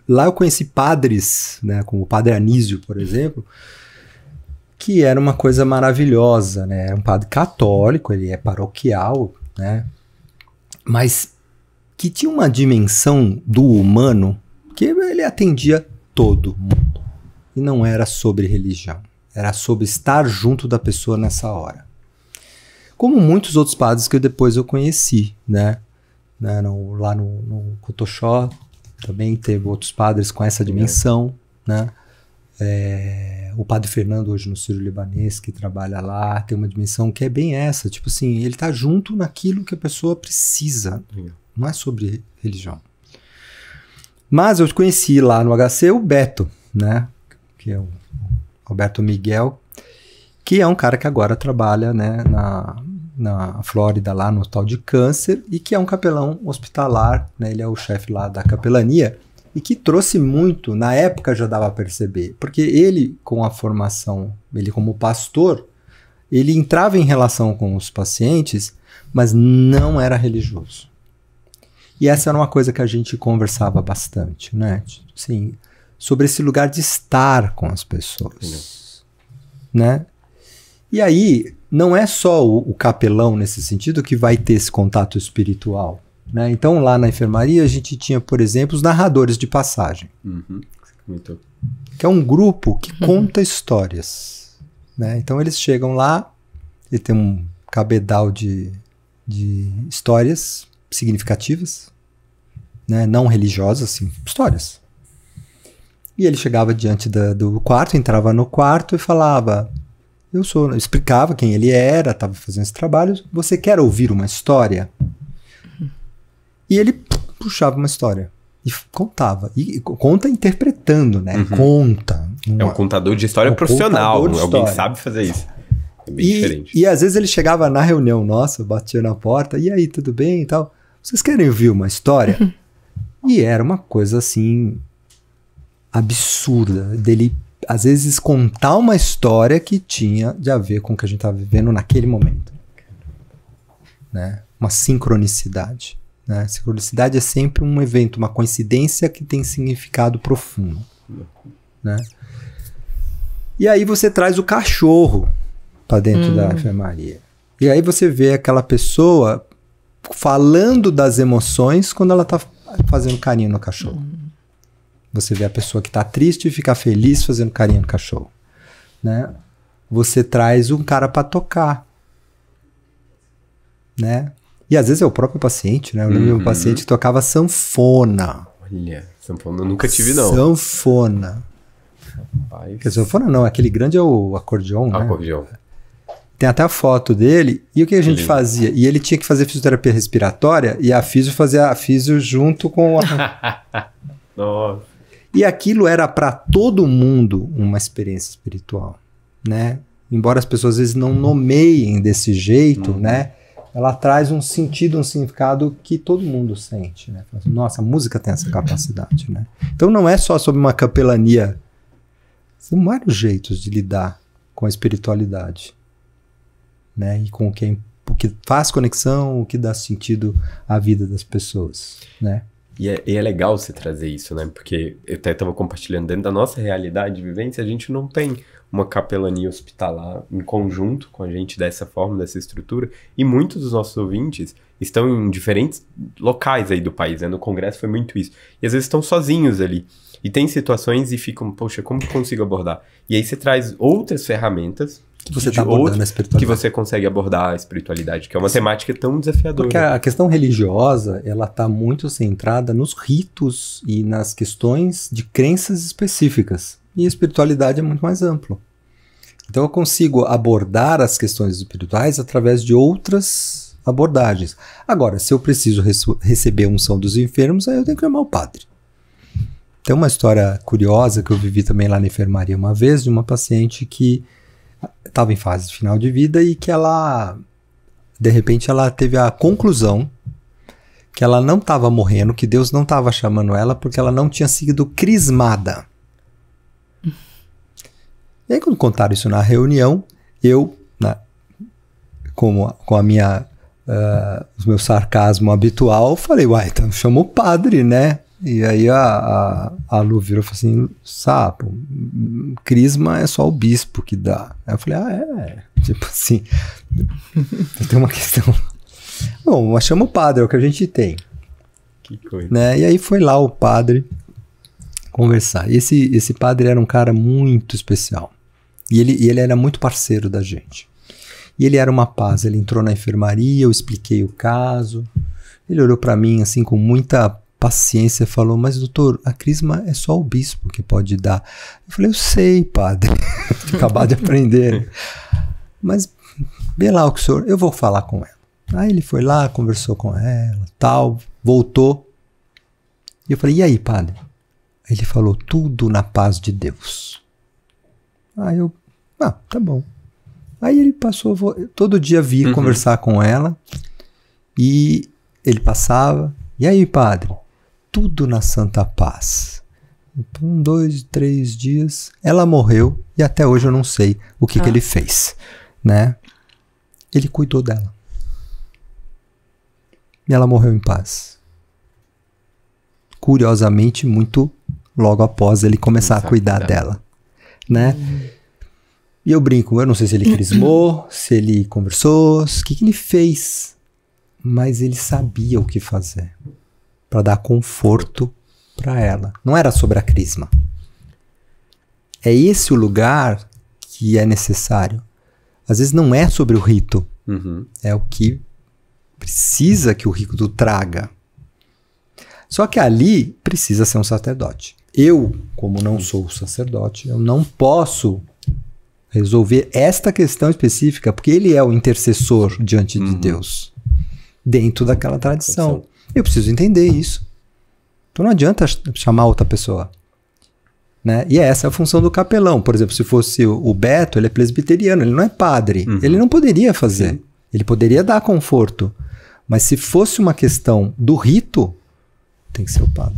lá eu conheci padres, né, como o Padre Anísio, por exemplo, que era uma coisa maravilhosa, né, era um padre católico, ele é paroquial, né, mas que tinha uma dimensão do humano que ele atendia todo mundo. E não era sobre religião. Era sobre estar junto da pessoa nessa hora. Como muitos outros padres que depois eu conheci, né? Lá no Cotoxó também teve outros padres com essa dimensão, né? O Padre Fernando hoje no Sírio-Libanês, que trabalha lá, tem uma dimensão que é bem essa. Tipo assim, ele tá junto naquilo que a pessoa precisa. Não é sobre religião. Mas eu conheci lá no HC o Beto, né? Que é o Roberto Miguel, que é um cara que agora trabalha, né, na Flórida, lá no Hospital de Câncer, e que é um capelão hospitalar, né? Ele é o chefe lá da capelania, e que trouxe muito, na época já dava a perceber, porque ele, com a formação, ele como pastor, ele entrava em relação com os pacientes, mas não era religioso. E essa era uma coisa que a gente conversava bastante, né? Assim, sobre esse lugar de estar com as pessoas, né? E aí, não é só o capelão nesse sentido que vai ter esse contato espiritual, né? Então, lá na enfermaria, a gente tinha, por exemplo, os narradores de passagem, que é um grupo que conta histórias, né? Então, eles chegam lá e tem um cabedal de de histórias significativas, né? Não religiosas, assim, histórias. E ele chegava diante do quarto, entrava no quarto e falava, explicava quem ele era, estava fazendo esse trabalho, você quer ouvir uma história? E ele puxava uma história e contava. E conta interpretando, né? Conta. É um contador de história profissional. Alguém que sabe fazer isso. É bem diferente. E às vezes ele chegava na reunião nossa, batia na porta, e aí, tudo bem e tal? Vocês querem ouvir uma história? E era uma coisa assim, absurda, dele às vezes contar uma história que tinha de a ver com o que a gente estava vivendo naquele momento. Né? Uma sincronicidade. Né? Sincronicidade é sempre um evento, uma coincidência que tem significado profundo. Né? E aí você traz o cachorro para dentro da enfermaria. E aí você vê aquela pessoa falando das emoções quando ela está fazendo carinho no cachorro. Você vê a pessoa que está triste e fica feliz fazendo carinho no cachorro. Né? Você traz um cara para tocar. Né? E às vezes é o próprio paciente, né? Eu lembro de um paciente que tocava sanfona. Olha, sanfona eu nunca tive, não. Sanfona. Rapaz. Porque sanfona não, aquele grande é o acordeon, né? Acordeon. Tem até a foto dele. E o que a gente fazia? E ele tinha que fazer fisioterapia respiratória e a fisio fazia a fisio junto com a... Nossa. E aquilo era para todo mundo uma experiência espiritual, né? Embora as pessoas às vezes não nomeiem desse jeito, né? Ela traz um sentido, um significado que todo mundo sente, né? Nossa, a música tem essa capacidade, né? Então não é só sobre uma capelania. São vários jeitos de lidar com a espiritualidade, né? E com o que faz conexão, o que dá sentido à vida das pessoas, né? E é legal você trazer isso, né? Porque eu até estava compartilhando, dentro da nossa realidade de vivência, a gente não tem uma capelania hospitalar em conjunto com a gente dessa forma, dessa estrutura. E muitos dos nossos ouvintes estão em diferentes locais aí do país, né? No Congresso foi muito isso. E às vezes estão sozinhos ali. E tem situações e ficam, poxa, como que eu consigo abordar? E aí você traz outras ferramentas que você está abordando a espiritualidade. Que você consegue abordar a espiritualidade, que é uma temática tão desafiadora. Porque a questão religiosa, ela está muito centrada nos ritos e nas questões de crenças específicas. E a espiritualidade é muito mais amplo. Então eu consigo abordar as questões espirituais através de outras abordagens. Agora, se eu preciso receber a unção dos enfermos, aí eu tenho que chamar o padre. Tem uma história curiosa que eu vivi também lá na enfermaria uma vez, de uma paciente que estava em fase de final de vida e que ela, de repente, ela teve a conclusão que ela não estava morrendo, que Deus não estava chamando ela porque ela não tinha sido crismada. E aí, quando contaram isso na reunião, eu, com a minha, o meu sarcasmo habitual, falei, uai, então chama o padre, né? E aí a Lu virou e falou assim, sapo, crisma é só o bispo que dá. Aí eu falei, tipo assim, tem uma questão. Bom, mas chama o padre, é o que a gente tem. Que coisa. Né? E aí foi lá o padre conversar. Esse padre era um cara muito especial. E ele era muito parceiro da gente. E ele era uma paz, ele entrou na enfermaria, eu expliquei o caso. Ele olhou para mim assim com muita paciência e falou, mas doutor, a crisma é só o bispo que pode dar. Eu falei, eu sei, padre, acabar de aprender. Mas vê lá o que o senhor, eu vou falar com ela. Aí ele foi lá, conversou com ela, tal, voltou. E eu falei, e aí, padre? Aí ele falou, tudo na paz de Deus. Aí eu, tá bom. Aí ele passou, todo dia via conversar com ela. E ele passava, e aí, padre? Tudo na santa paz. Então, 2, 3 dias, ela morreu e até hoje eu não sei o que ele fez, né? Ele cuidou dela. E ela morreu em paz. Curiosamente, muito logo após ele começar a cuidar dela, né? E eu brinco, eu não sei se ele crismou, se ele conversou, o que ele fez, mas ele sabia o que fazer para dar conforto para ela. Não era sobre a crisma. É esse o lugar que é necessário. Às vezes não é sobre o rito, é o que Precisa que o rico traga. Só que ali precisa ser um sacerdote. Eu, como não sou sacerdote, eu não posso resolver esta questão específica, porque ele é o intercessor diante de Deus, dentro daquela tradição. Eu preciso entender isso. Então não adianta chamar outra pessoa. Né? E essa é a função do capelão. Por exemplo, se fosse o Beto, ele é presbiteriano, ele não é padre. Ele não poderia fazer. Sim. Ele poderia dar conforto. Mas se fosse uma questão do rito, tem que ser o padre.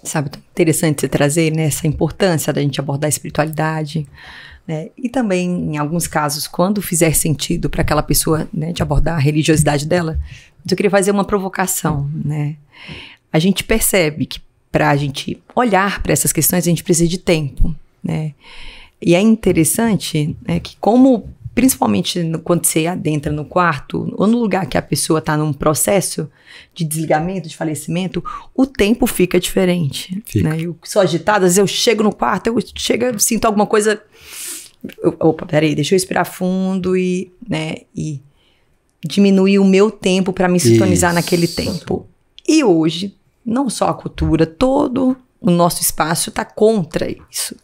Sabe, interessante você trazer, né, essa importância da gente abordar a espiritualidade, né? E também, em alguns casos, quando fizer sentido para aquela pessoa, né, de abordar a religiosidade dela, eu queria fazer uma provocação, né? A gente percebe que para a gente olhar para essas questões, a gente precisa de tempo, né? E é interessante, né, que como, principalmente quando você adentra no quarto, ou no lugar que a pessoa está num processo de desligamento, de falecimento, o tempo fica diferente. Né? Eu sou agitada, às vezes eu chego no quarto, eu sinto alguma coisa... Opa, peraí, deixa eu respirar fundo e diminuir o meu tempo para me sintonizar naquele tempo. E hoje, não só a cultura, todo o nosso espaço está contra isso.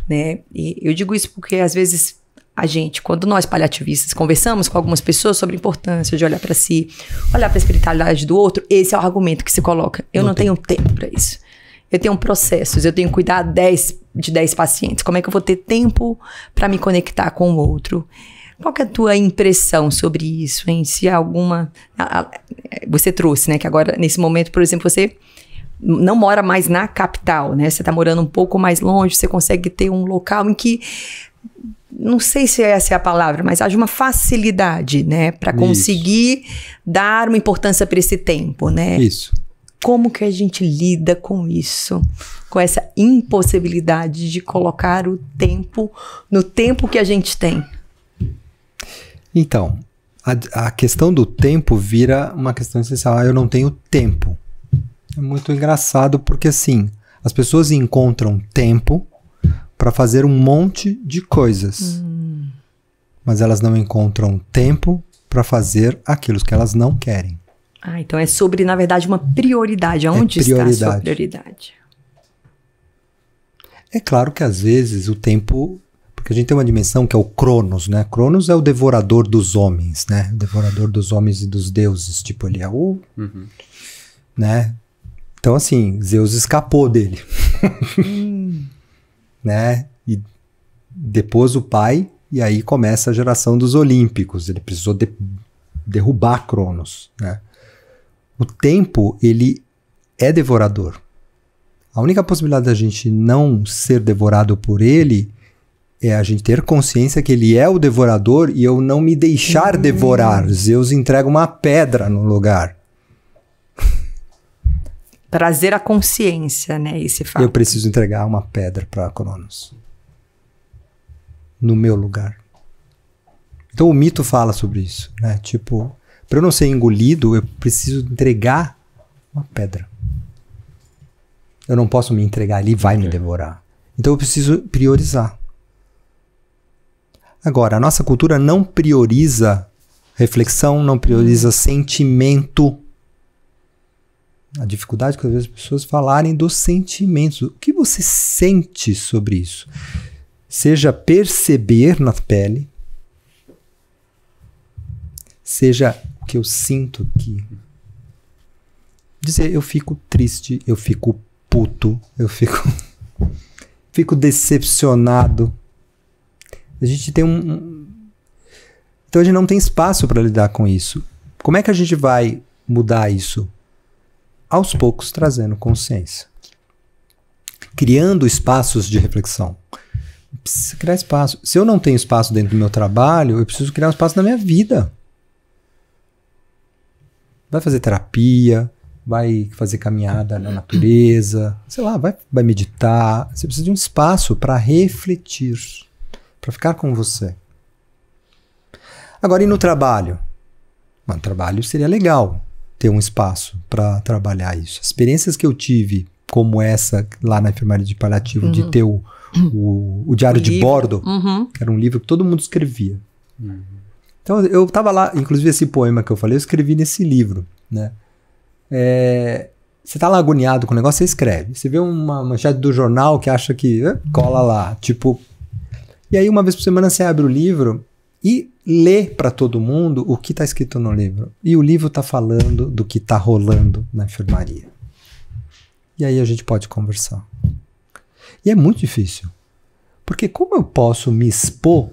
Né? E eu digo isso porque, às vezes, a gente, quando nós paliativistas conversamos com algumas pessoas sobre a importância de olhar para si, olhar para a espiritualidade do outro, esse é o argumento que se coloca. Eu não tenho tempo para isso. Eu tenho processos, eu tenho que cuidar de 10 pacientes. Como é que eu vou ter tempo para me conectar com o outro? Qual que é a tua impressão sobre isso, hein? Se há alguma... Você trouxe, né? Que agora, nesse momento, por exemplo, você não mora mais na capital, né? Você está morando um pouco mais longe, você consegue ter um local em que... Não sei se essa é a palavra, mas haja uma facilidade, né? Para conseguir dar uma importância para esse tempo, né? Isso. Como que a gente lida com isso? Com essa impossibilidade de colocar o tempo no tempo que a gente tem? Então, a questão do tempo vira uma questão essencial. Eu não tenho tempo. É muito engraçado porque, assim, as pessoas encontram tempo para fazer um monte de coisas. Mas elas não encontram tempo para fazer aquilo que elas não querem. Então é sobre, na verdade, uma prioridade. Onde está a sua prioridade? É claro que às vezes o tempo... Porque a gente tem uma dimensão que é o Cronos, né? Cronos é o devorador dos homens, né? O devorador dos homens e dos deuses. Tipo, ele é o... Né? Então, assim, Zeus escapou dele. Né? E depois o pai, e aí começa a geração dos Olímpicos. Ele precisou derrubar Cronos, né? O tempo, ele é devorador. A única possibilidade da gente não ser devorado por ele é a gente ter consciência que ele é o devorador e eu não me deixar devorar. Zeus entrega uma pedra no lugar. Trazer a consciência, né? Esse fato. Eu preciso entregar uma pedra para Cronos. No meu lugar. Então o mito fala sobre isso, né? Tipo, para eu não ser engolido, eu preciso entregar uma pedra. Eu não posso me entregar ali, vai me devorar. Então eu preciso priorizar. Agora, a nossa cultura não prioriza reflexão, não prioriza sentimento. A dificuldade que às vezes as pessoas falarem dos sentimentos. O que você sente sobre isso? Seja perceber na pele, seja o que eu sinto aqui. Dizer, eu fico triste, eu fico puto, eu fico decepcionado. A gente tem Então a gente não tem espaço para lidar com isso. Como é que a gente vai mudar isso? Aos poucos, trazendo consciência. Criando espaços de reflexão. Precisa criar espaço. Se eu não tenho espaço dentro do meu trabalho, eu preciso criar um espaço na minha vida. Vai fazer terapia, vai fazer caminhada na natureza, sei lá, vai meditar. Você precisa de um espaço para refletir, para ficar com você. Agora, e no trabalho? No trabalho seria legal ter um espaço para trabalhar isso. As experiências que eu tive, como essa lá na enfermaria de paliativo, de ter o diário de bordo, que era um livro que todo mundo escrevia. Então, eu tava lá, inclusive esse poema que eu falei, eu escrevi nesse livro, né? Você tá lá agoniado com o negócio, você escreve. Você vê uma manchete do jornal que acha que cola lá, tipo... E aí, uma vez por semana, você abre o livro e lê para todo mundo o que tá escrito no livro. E o livro tá falando do que tá rolando na enfermaria. E aí a gente pode conversar. E é muito difícil. Porque como eu posso me expor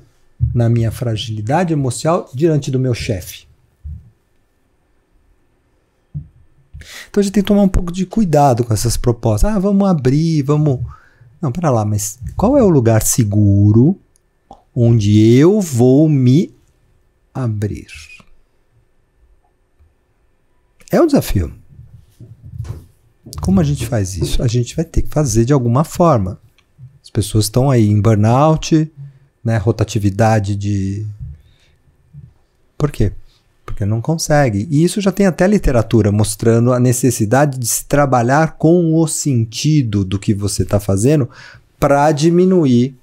na minha fragilidade emocional diante do meu chefe? Então a gente tem que tomar um pouco de cuidado com essas propostas. Ah, vamos abrir, vamos... Não, pera lá, mas qual é o lugar seguro onde eu vou me abrir? É um desafio. Como a gente faz isso? A gente vai ter que fazer de alguma forma. As pessoas estão aí em burnout, né, rotatividade de... Por quê? Porque não consegue. E isso já tem até literatura mostrando a necessidade de se trabalhar com o sentido do que você está fazendo para diminuir,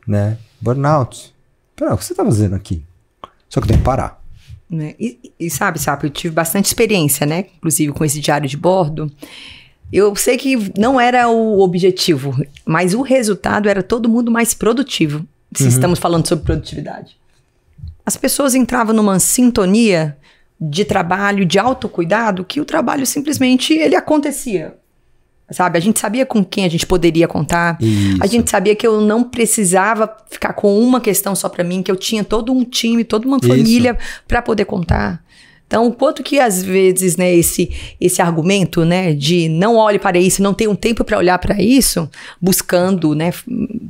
né, burnout. Pera, o que você está fazendo aqui? Só que tem que parar. E sabe, eu tive bastante experiência, né? Inclusive com esse diário de bordo. Eu sei que não era o objetivo, mas o resultado era todo mundo mais produtivo. Se estamos falando sobre produtividade. As pessoas entravam numa sintonia de trabalho, de autocuidado, que o trabalho simplesmente ele acontecia. Sabe? A gente sabia com quem a gente poderia contar. Isso. A gente sabia que eu não precisava ficar com uma questão só para mim, que eu tinha todo um time, toda uma família para poder contar. Então, o quanto que às vezes, né, esse argumento, né, de não olhe para isso, não tenho tempo para olhar para isso, buscando, né,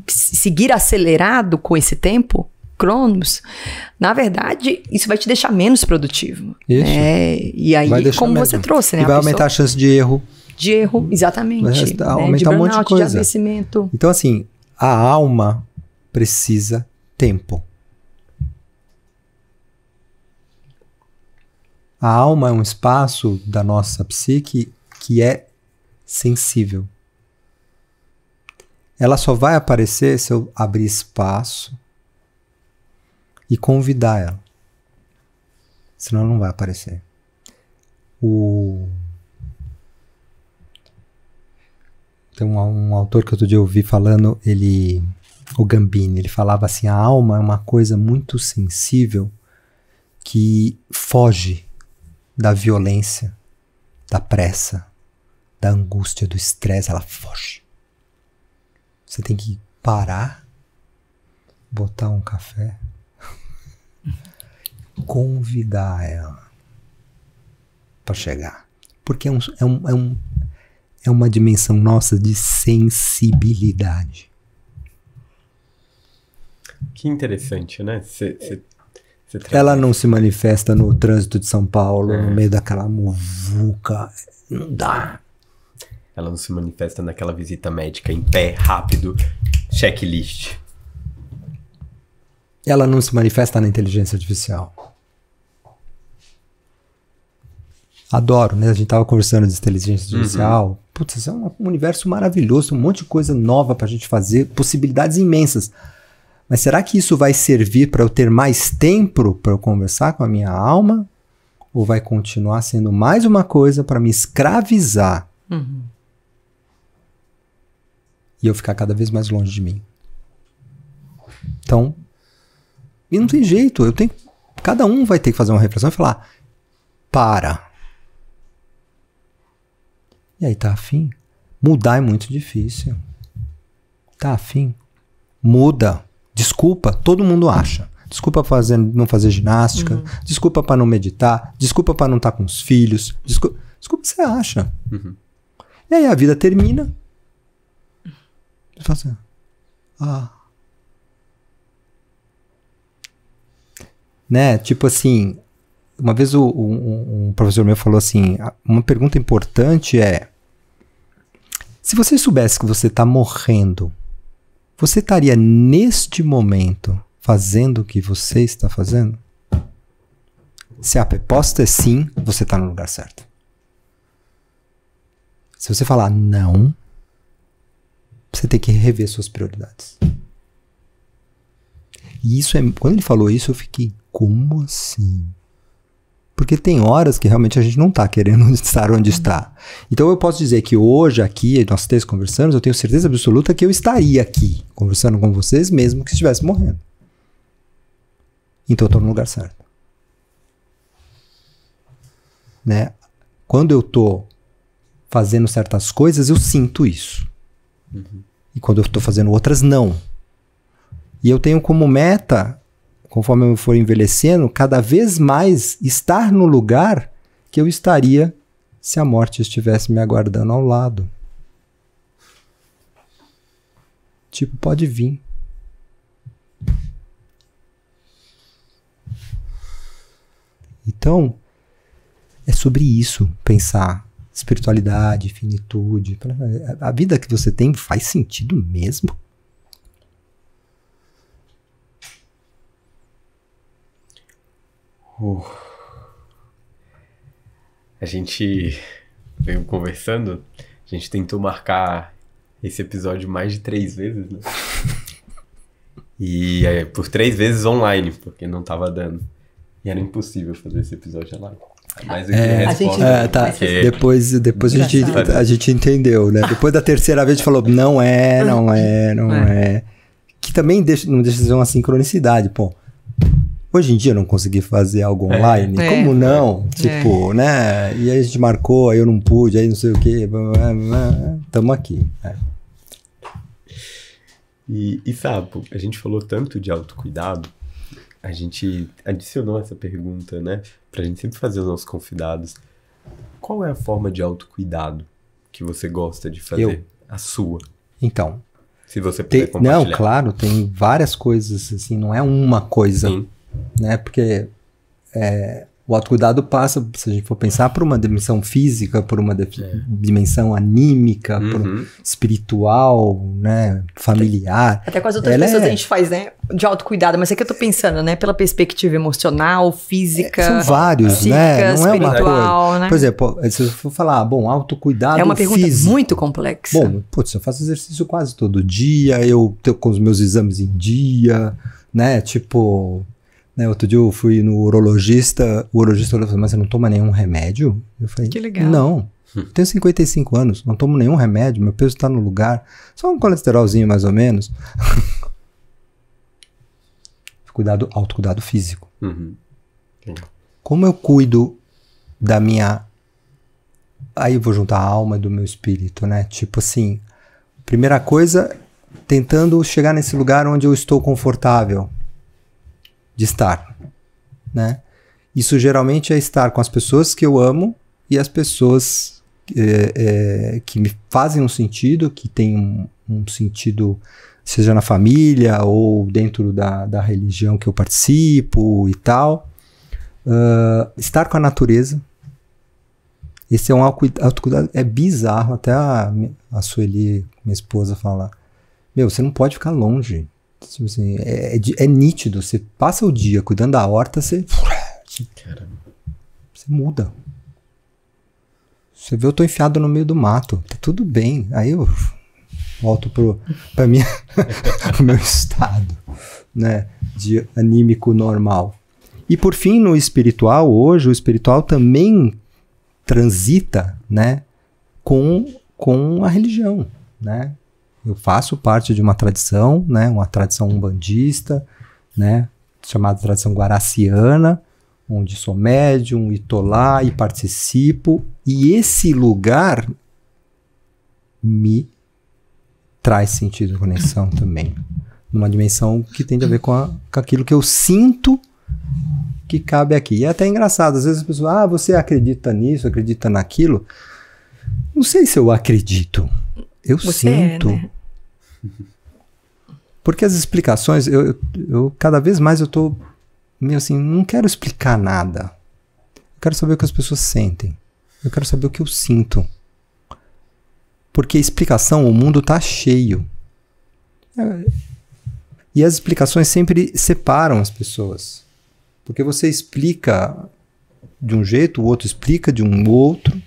seguir acelerado com esse tempo, Cronos, na verdade, isso vai te deixar menos produtivo. Isso. E aí, como mesmo. Você trouxe, né? E vai aumentar a chance de erro. De erro, exatamente. Vai aumentar de burnout, um monte de coisa. De adoecimento. Então, assim, a alma precisa tempo. A alma é um espaço da nossa psique que é sensível. Ela só vai aparecer se eu abrir espaço e convidar ela. Senão ela não vai aparecer. Tem um autor que outro dia eu ouvi falando, o Gambini, ele falava assim, a alma é uma coisa muito sensível que foge da violência, da pressa, da angústia, do estresse, ela foge. Você tem que parar, botar um café, convidar ela para chegar. Porque é uma dimensão nossa de sensibilidade. Que interessante, né? Ela não se manifesta no trânsito de São Paulo, no meio daquela muvuca. Não dá. Ela não se manifesta naquela visita médica em pé, rápido, checklist. Ela não se manifesta na inteligência artificial. Adoro, né? A gente tava conversando de inteligência artificial. Putz, isso é um universo maravilhoso, um monte de coisa nova pra gente fazer, possibilidades imensas. Mas será que isso vai servir para eu ter mais tempo para eu conversar com a minha alma? Ou vai continuar sendo mais uma coisa para me escravizar? E eu ficar cada vez mais longe de mim? Então, e não tem jeito. Cada um vai ter que fazer uma reflexão e falar, para. E aí, tá afim? Mudar é muito difícil. Tá afim? Muda. Desculpa, todo mundo acha. Desculpa não fazer ginástica. Desculpa para não meditar. Desculpa para não estar com os filhos. Desculpa você acha. E aí a vida termina. Você fala assim, né? Tipo assim, uma vez um professor meu falou assim, uma pergunta importante é, se você soubesse que você está morrendo, você estaria neste momento fazendo o que você está fazendo? Se a resposta é sim, você está no lugar certo. Se você falar não, você tem que rever suas prioridades. E isso quando ele falou isso, eu fiquei, como assim? Porque tem horas que realmente a gente não está querendo estar onde está. Então eu posso dizer que hoje aqui, nós três conversamos, eu tenho certeza absoluta que eu estaria aqui, conversando com vocês, mesmo que estivesse morrendo. Então eu estou no lugar certo. Né? Quando eu estou fazendo certas coisas, eu sinto isso. E quando eu estou fazendo outras, não. E eu tenho como meta, conforme eu for envelhecendo, cada vez mais estar no lugar que eu estaria se a morte estivesse me aguardando ao lado. Tipo, pode vir. Então, é sobre isso, pensar espiritualidade, finitude. A vida que você tem faz sentido mesmo? A gente veio conversando, a gente tentou marcar esse episódio mais de 3 vezes, né? E por 3 vezes online, porque não tava dando. E era impossível fazer esse episódio online. Mas eu queria resposta. Tá. Depois a gente entendeu, né? Depois da terceira vez a gente falou, não é. Que também não deixa de ser uma sincronicidade, pô. Hoje em dia eu não consegui fazer algo online, como não? Tipo, né? E aí a gente marcou, aí eu não pude, aí não sei o quê. Tamo aqui. E Sapo, a gente falou tanto de autocuidado, a gente adicionou essa pergunta, né? Pra gente sempre fazer os nossos convidados. Qual é a forma de autocuidado que você gosta de fazer? A sua. Então. Se você puder compartilhar. Não, claro, tem várias coisas, assim, não é uma coisa. Sim. Né? Porque o autocuidado passa, se a gente for pensar, por uma dimensão física, por uma dimensão anímica, por espiritual, né? Familiar. Até com as outras pessoas a gente faz, né? De autocuidado, mas é que eu tô pensando, né? Pela perspectiva emocional, física, são vários, psíquica, né? Não espiritual, é uma coisa. né? Por exemplo, se eu for falar, autocuidado é uma pergunta físico. muito complexa. Bom, putz, eu faço exercício quase todo dia, eu tô com os meus exames em dia, né? Tipo... Outro dia eu fui no urologista, o urologista falou, mas você não toma nenhum remédio? Eu falei, que legal. Não, eu tenho 55 anos, não tomo nenhum remédio, meu peso está no lugar, só um colesterolzinho mais ou menos. Autocuidado físico. Como eu cuido da minha... Aí eu vou juntar a alma e do meu espírito, né? Tipo assim, primeira coisa, tentando chegar nesse lugar onde eu estou confortável de estar, né? Isso geralmente é estar com as pessoas que eu amo e as pessoas que me fazem um sentido, que tem um sentido, seja na família ou dentro da religião que eu participo e tal. Estar com a natureza. Esse é um autocuidado, é bizarro, até a Sueli, minha esposa, fala, você não pode ficar longe. Tipo assim, é nítido, você passa o dia cuidando da horta, você muda. Você vê, eu tô enfiado no meio do mato, tá tudo bem. Aí eu volto pro meu estado, né, de anímico normal. E por fim, no espiritual, hoje o espiritual também transita, né, com a religião, né? Eu faço parte de uma tradição, né, uma tradição umbandista, né, chamada tradição guaraciana, onde sou médium e tô lá e participo. E esse lugar me traz sentido de conexão também. Numa dimensão que tem a ver com aquilo que eu sinto que cabe aqui. E é até engraçado, às vezes as pessoas, você acredita nisso, acredita naquilo. Não sei se eu acredito. Eu sinto. Né? Porque as explicações, eu cada vez mais eu tô meio assim, não quero explicar nada. Eu quero saber o que as pessoas sentem. Eu quero saber o que eu sinto. Porque explicação, o mundo tá cheio. E as explicações sempre separam as pessoas. Porque você explica de um jeito, o outro explica de um outro.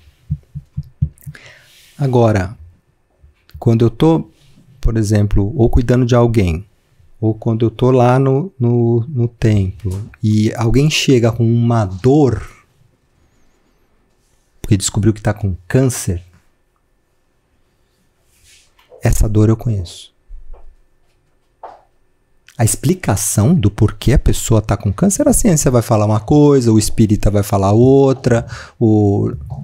Agora, quando eu tô, por exemplo, ou cuidando de alguém, ou quando eu tô lá no templo e alguém chega com uma dor, porque descobriu que tá com câncer, essa dor eu conheço. A explicação do porquê a pessoa está com câncer, a ciência vai falar uma coisa, o espírita vai falar outra,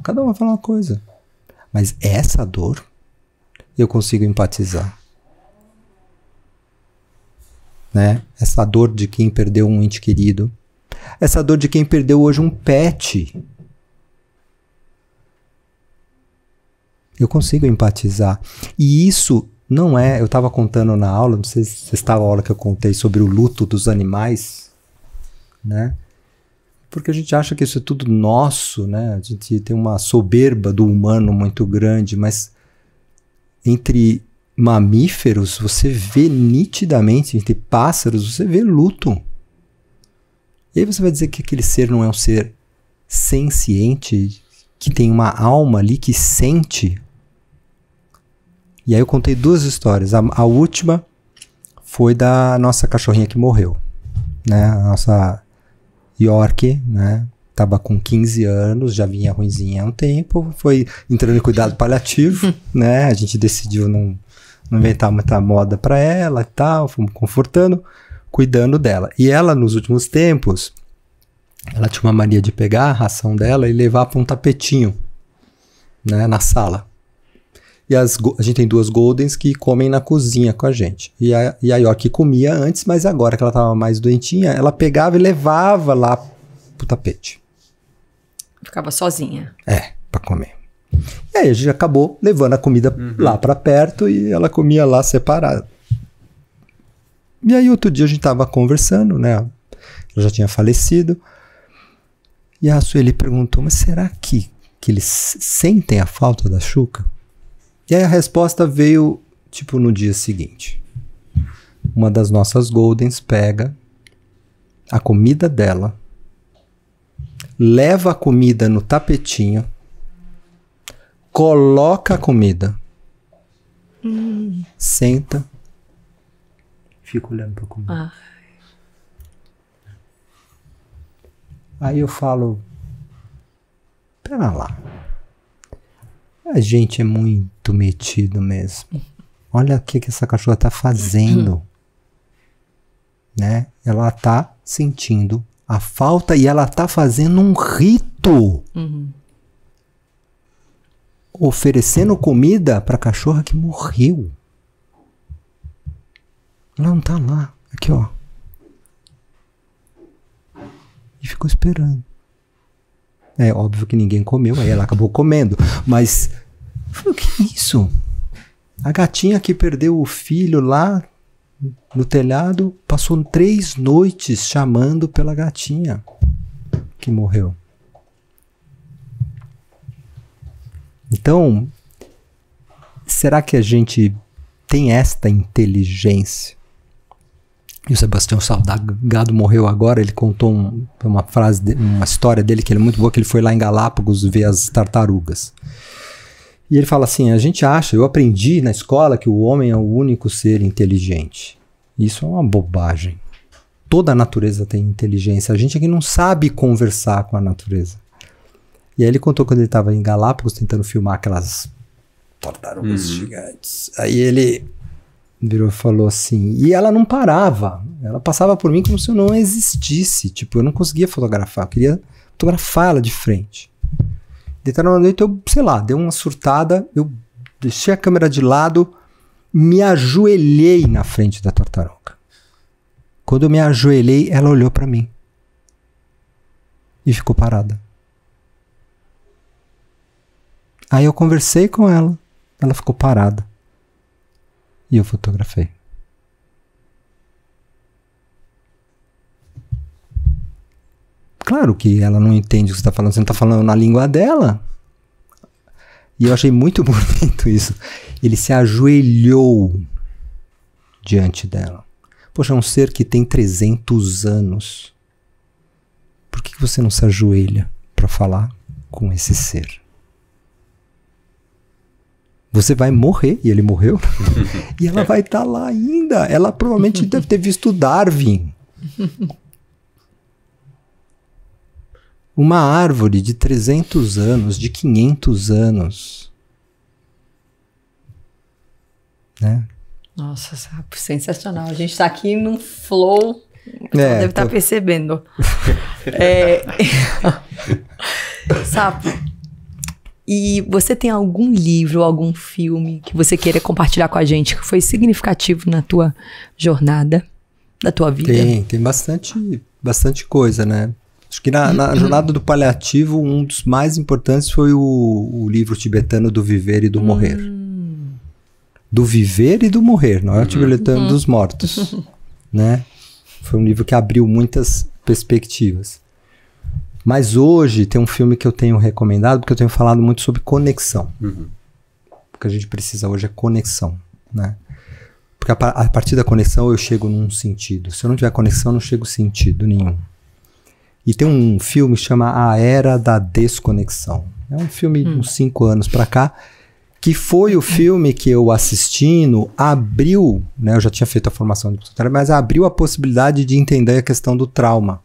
cada um vai falar uma coisa. Mas essa dor, eu consigo empatizar. Né? Essa dor de quem perdeu um ente querido. Essa dor de quem perdeu hoje um pet. Eu consigo empatizar. E isso não é... Eu estava contando na aula, não sei se vocês estavam na aula que eu contei sobre o luto dos animais, né? Porque a gente acha que isso é tudo nosso, né? A gente tem uma soberba do humano muito grande, mas entre mamíferos você vê nitidamente, entre pássaros você vê luto. E aí você vai dizer que aquele ser não é um ser senciente, que tem uma alma ali que sente. E aí eu contei duas histórias. A última foi da nossa cachorrinha que morreu, né? A nossa York, né? Tava com 15 anos, já vinha ruinzinha há um tempo, foi entrando em cuidado paliativo, né? A gente decidiu não inventar muita moda para ela e tal, fomos confortando, cuidando dela. E ela, nos últimos tempos, ela tinha uma mania de pegar a ração dela e levar para um tapetinho, né, na sala. E a gente tem duas Goldens que comem na cozinha com a gente. E a York comia antes, mas agora que ela estava mais doentinha, ela pegava e levava lá pro tapete. Ficava sozinha. Para comer. E aí a gente acabou levando a comida lá para perto e ela comia lá separada. E aí outro dia a gente tava conversando, né? Ela já tinha falecido. E a Sueli perguntou, mas será que eles sentem a falta da Xuca? E aí a resposta veio, tipo, no dia seguinte. Uma das nossas Goldens pega a comida dela, leva a comida no tapetinho, coloca a comida, senta, fica olhando pra comida. Aí eu falo, pera lá, a gente é muito metido mesmo. Olha o que essa cachorra tá fazendo, né? Ela tá sentindo a falta e ela tá fazendo um rito. Oferecendo comida pra cachorra que morreu. Ela não tá lá. Aqui, ó. E ficou esperando. É óbvio que ninguém comeu, aí ela acabou comendo. Mas, o que é isso? A gatinha que perdeu o filho lá no telhado passou 3 noites chamando pela gatinha que morreu. Então, será que a gente tem esta inteligência? E o Sebastião Salgado morreu agora, ele contou uma frase, uma história dele que é muito boa, que ele foi lá em Galápagos ver as tartarugas. E ele fala assim, a gente acha, eu aprendi na escola que o homem é o único ser inteligente. Isso é uma bobagem. Toda a natureza tem inteligência, a gente aqui não sabe conversar com a natureza. E aí ele contou quando ele estava em Galápagos tentando filmar aquelas tartarugas gigantes. Aí ele virou e falou assim, e ela não parava, ela passava por mim como se eu não existisse, tipo, eu não conseguia fotografar, eu queria fotografar ela de frente. Determinada noite eu, sei lá, dei uma surtada, eu deixei a câmera de lado, me ajoelhei na frente da tartaruga. Quando eu me ajoelhei, ela olhou para mim e ficou parada. Aí eu conversei com ela, ela ficou parada. E eu fotografei. Claro que ela não entende o que você está falando, você não está falando na língua dela. E eu achei muito bonito isso. Ele se ajoelhou diante dela. Poxa, é um ser que tem 300 anos. Por que você não se ajoelha para falar com esse ser? Você vai morrer, e ele morreu, e ela vai estar lá ainda. Ela provavelmente deve ter visto Darwin. Uma árvore de 300 anos, de 500 anos. Né? Nossa, Sapo, sensacional. A gente tá aqui num flow, deve estar percebendo. Sapo, e você tem algum livro, algum filme que você queira compartilhar com a gente que foi significativo na tua jornada, na tua vida? Tem bastante coisa, né? Acho que na jornada do paliativo, um dos mais importantes foi o livro tibetano do Viver e do Morrer. Do Viver e do Morrer, não é o tibetano dos mortos. Né? Foi um livro que abriu muitas perspectivas. Mas hoje tem um filme que eu tenho recomendado, porque eu tenho falado muito sobre conexão. O que a gente precisa hoje é conexão. Né? Porque a partir da conexão eu chego num sentido. Se eu não tiver conexão, eu não chego sentido nenhum. E tem um filme que chama A Era da Desconexão. É um filme de uns 5 anos pra cá, que foi o filme que eu assistindo, abriu, né, eu já tinha feito a formação de psicoterapia, mas abriu a possibilidade de entender a questão do trauma.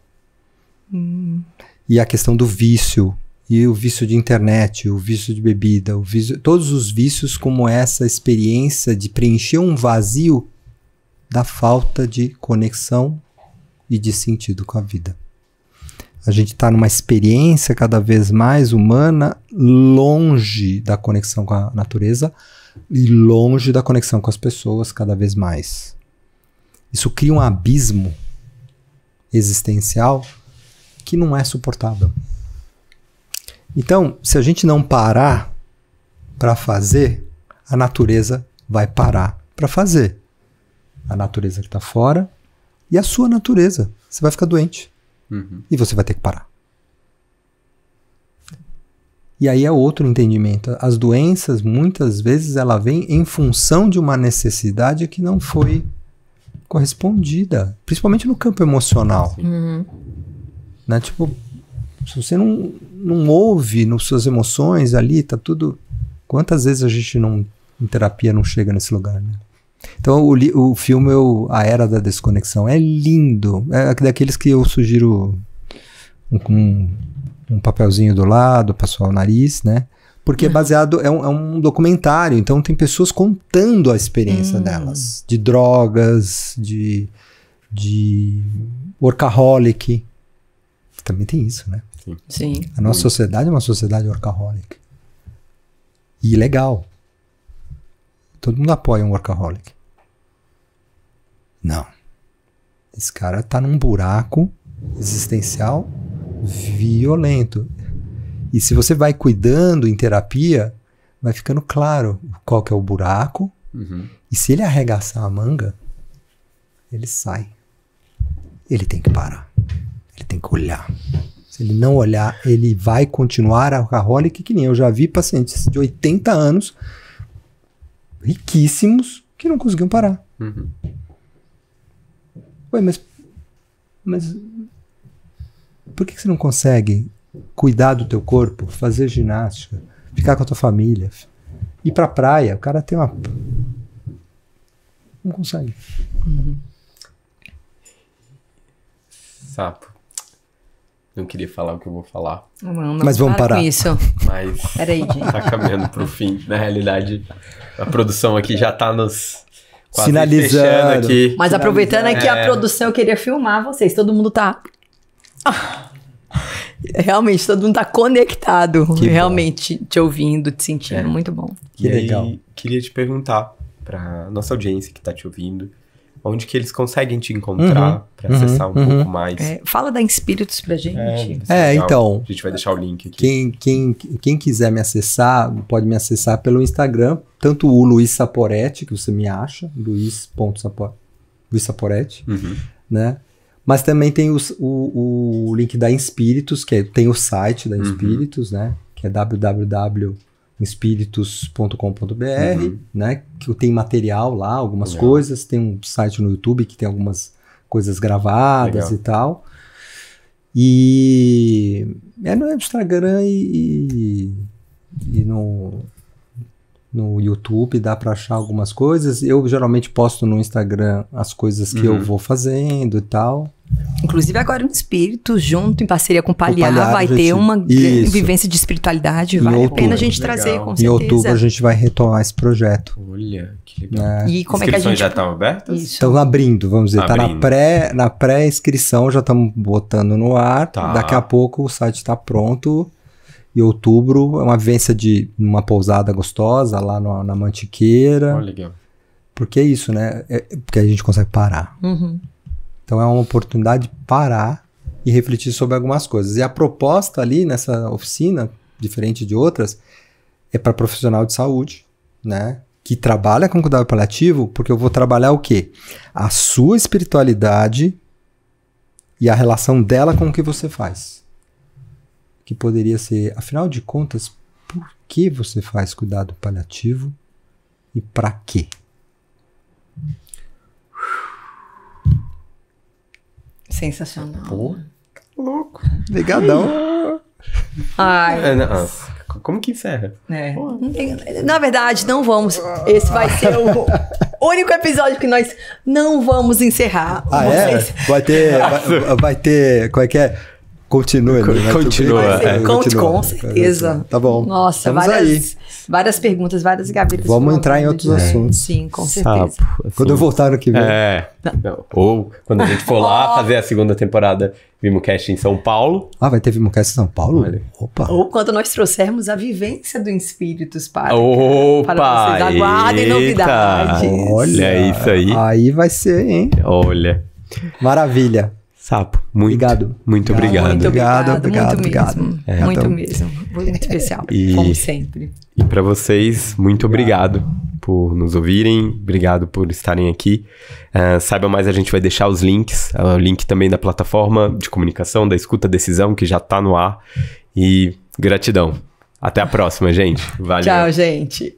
E a questão do vício, e o vício de internet, o vício de bebida, todos os vícios como essa experiência de preencher um vazio da falta de conexão e de sentido com a vida. A gente está numa experiência cada vez mais humana, longe da conexão com a natureza e longe da conexão com as pessoas cada vez mais. Isso cria um abismo existencial que não é suportável. Então, se a gente não parar para fazer, a natureza vai parar para fazer. A natureza que está fora e a sua natureza. Você vai ficar doente. E você vai ter que parar. E aí é outro entendimento. As doenças, muitas vezes, ela vem em função de uma necessidade que não foi correspondida. Principalmente no campo emocional. Né? Tipo, se você não ouve nas suas emoções ali, tá tudo... Quantas vezes a gente não, em terapia, não chega nesse lugar, né? Então o filme A Era da Desconexão é lindo, é daqueles que eu sugiro um papelzinho do lado para suar o nariz, né? Porque é baseado, é um documentário, então tem pessoas contando a experiência delas, de drogas, de workaholic, também tem isso, né? Sim. A nossa sociedade é uma sociedade workaholic. E legal. Todo mundo apoia um workaholic. Não. Esse cara tá num buraco existencial violento. E se você vai cuidando em terapia, vai ficando claro qual que é o buraco. E se ele arregaçar a manga, ele sai. Ele tem que parar. Ele tem que olhar. Se ele não olhar, ele vai continuar workaholic, que nem eu já vi pacientes de 80 anos riquíssimos que não conseguiam parar. Ué, mas por que você não consegue cuidar do teu corpo, fazer ginástica, ficar com a tua família, ir pra praia? O cara tem uma... Não consegue. Sapo. Não queria falar o que eu vou falar. Não, mas vamos parar. Com isso. Mas Peraí, gente. Tá caminhando pro fim. Na realidade, a produção aqui já tá nos quase sinalizando fechando aqui. Mas aproveitando aqui a produção, eu queria filmar vocês. Todo mundo tá... Realmente, todo mundo tá conectado. Que realmente te ouvindo, te sentindo. Muito bom. Que legal. Aí, queria te perguntar pra nossa audiência que tá te ouvindo, onde que eles conseguem te encontrar para acessar um pouco mais. Fala da Inspíritos pra gente. Então... A gente vai deixar o link aqui. Quem quiser me acessar, pode me acessar pelo Instagram, tanto o Luiz Saporetti, que você me acha, Luiz Saporetti, né? Mas também tem o link da Inspíritos, que tem o site da Inspíritos, né? Que é www.inspiritus.com.br, né? Que tem material lá, algumas coisas. Tem um site no YouTube que tem algumas coisas gravadas e tal. E no Instagram e No YouTube dá para achar algumas coisas. Eu geralmente posto no Instagram as coisas que eu vou fazendo e tal. Inclusive agora no Espírito, junto, em parceria com o Paliar, vai gente... ter uma Isso. vivência de espiritualidade. Em Vale outubro. a pena a gente Legal. trazer, com Em certeza. outubro a gente vai retomar esse projeto. Olha, que legal. E como é que a Inscrições gente... já estão abertas? Isso. Estamos abrindo, vamos dizer. Abrindo. Tá na pré-inscrição, já estamos botando no ar. Tá. Daqui a pouco o site está pronto. Em outubro é uma vivência de uma pousada gostosa lá na Mantiqueira. Olha, legal. Porque é isso, né? Porque a gente consegue parar. Uhum. Então é uma oportunidade de parar e refletir sobre algumas coisas. E a proposta ali nessa oficina, diferente de outras, é para profissional de saúde, né? Que trabalha com cuidado paliativo, porque eu vou trabalhar o quê? A sua espiritualidade e a relação dela com o que você faz. Que poderia ser, afinal de contas, por que você faz cuidado paliativo e para quê? Sensacional. Pô, louco. Ligadão. Ai, Nossa, como que encerra? é. Na verdade, não vamos. Esse vai ser o único episódio que nós não vamos encerrar. Ah, Vocês- vai ter, qual é que é? Continua. né? Continua. Vai ser, É, conte continua. com certeza. Tá bom. Nossa, Estamos aí. várias perguntas, várias gavetas. Vamos foram entrar em abertas. outros assuntos. Sim, com certeza. Sapo, assim. Quando eu voltar no que vem. É. Não. Ou quando a gente for lá fazer a segunda temporada VimoCast em São Paulo. Ah, vai ter Vimocast em São Paulo? Olha. Opa. Ou quando nós trouxermos a vivência do Espíritos para Opa! vocês. Aguardem eita. novidades. Olha, isso aí. Aí vai ser, hein? Olha. Maravilha. Sapo, muito. Obrigado. Muito obrigado. Muito obrigado, Obrigado. mesmo. É, muito então- mesmo. Muito especial, E- como sempre. E para vocês, muito obrigado por nos ouvirem, obrigado por estarem aqui. Saiba mais, a gente vai deixar os links, o link também da plataforma de comunicação, da Escuta Decisão, que já tá no ar. E gratidão. Até a próxima, gente. Valeu. Tchau, gente.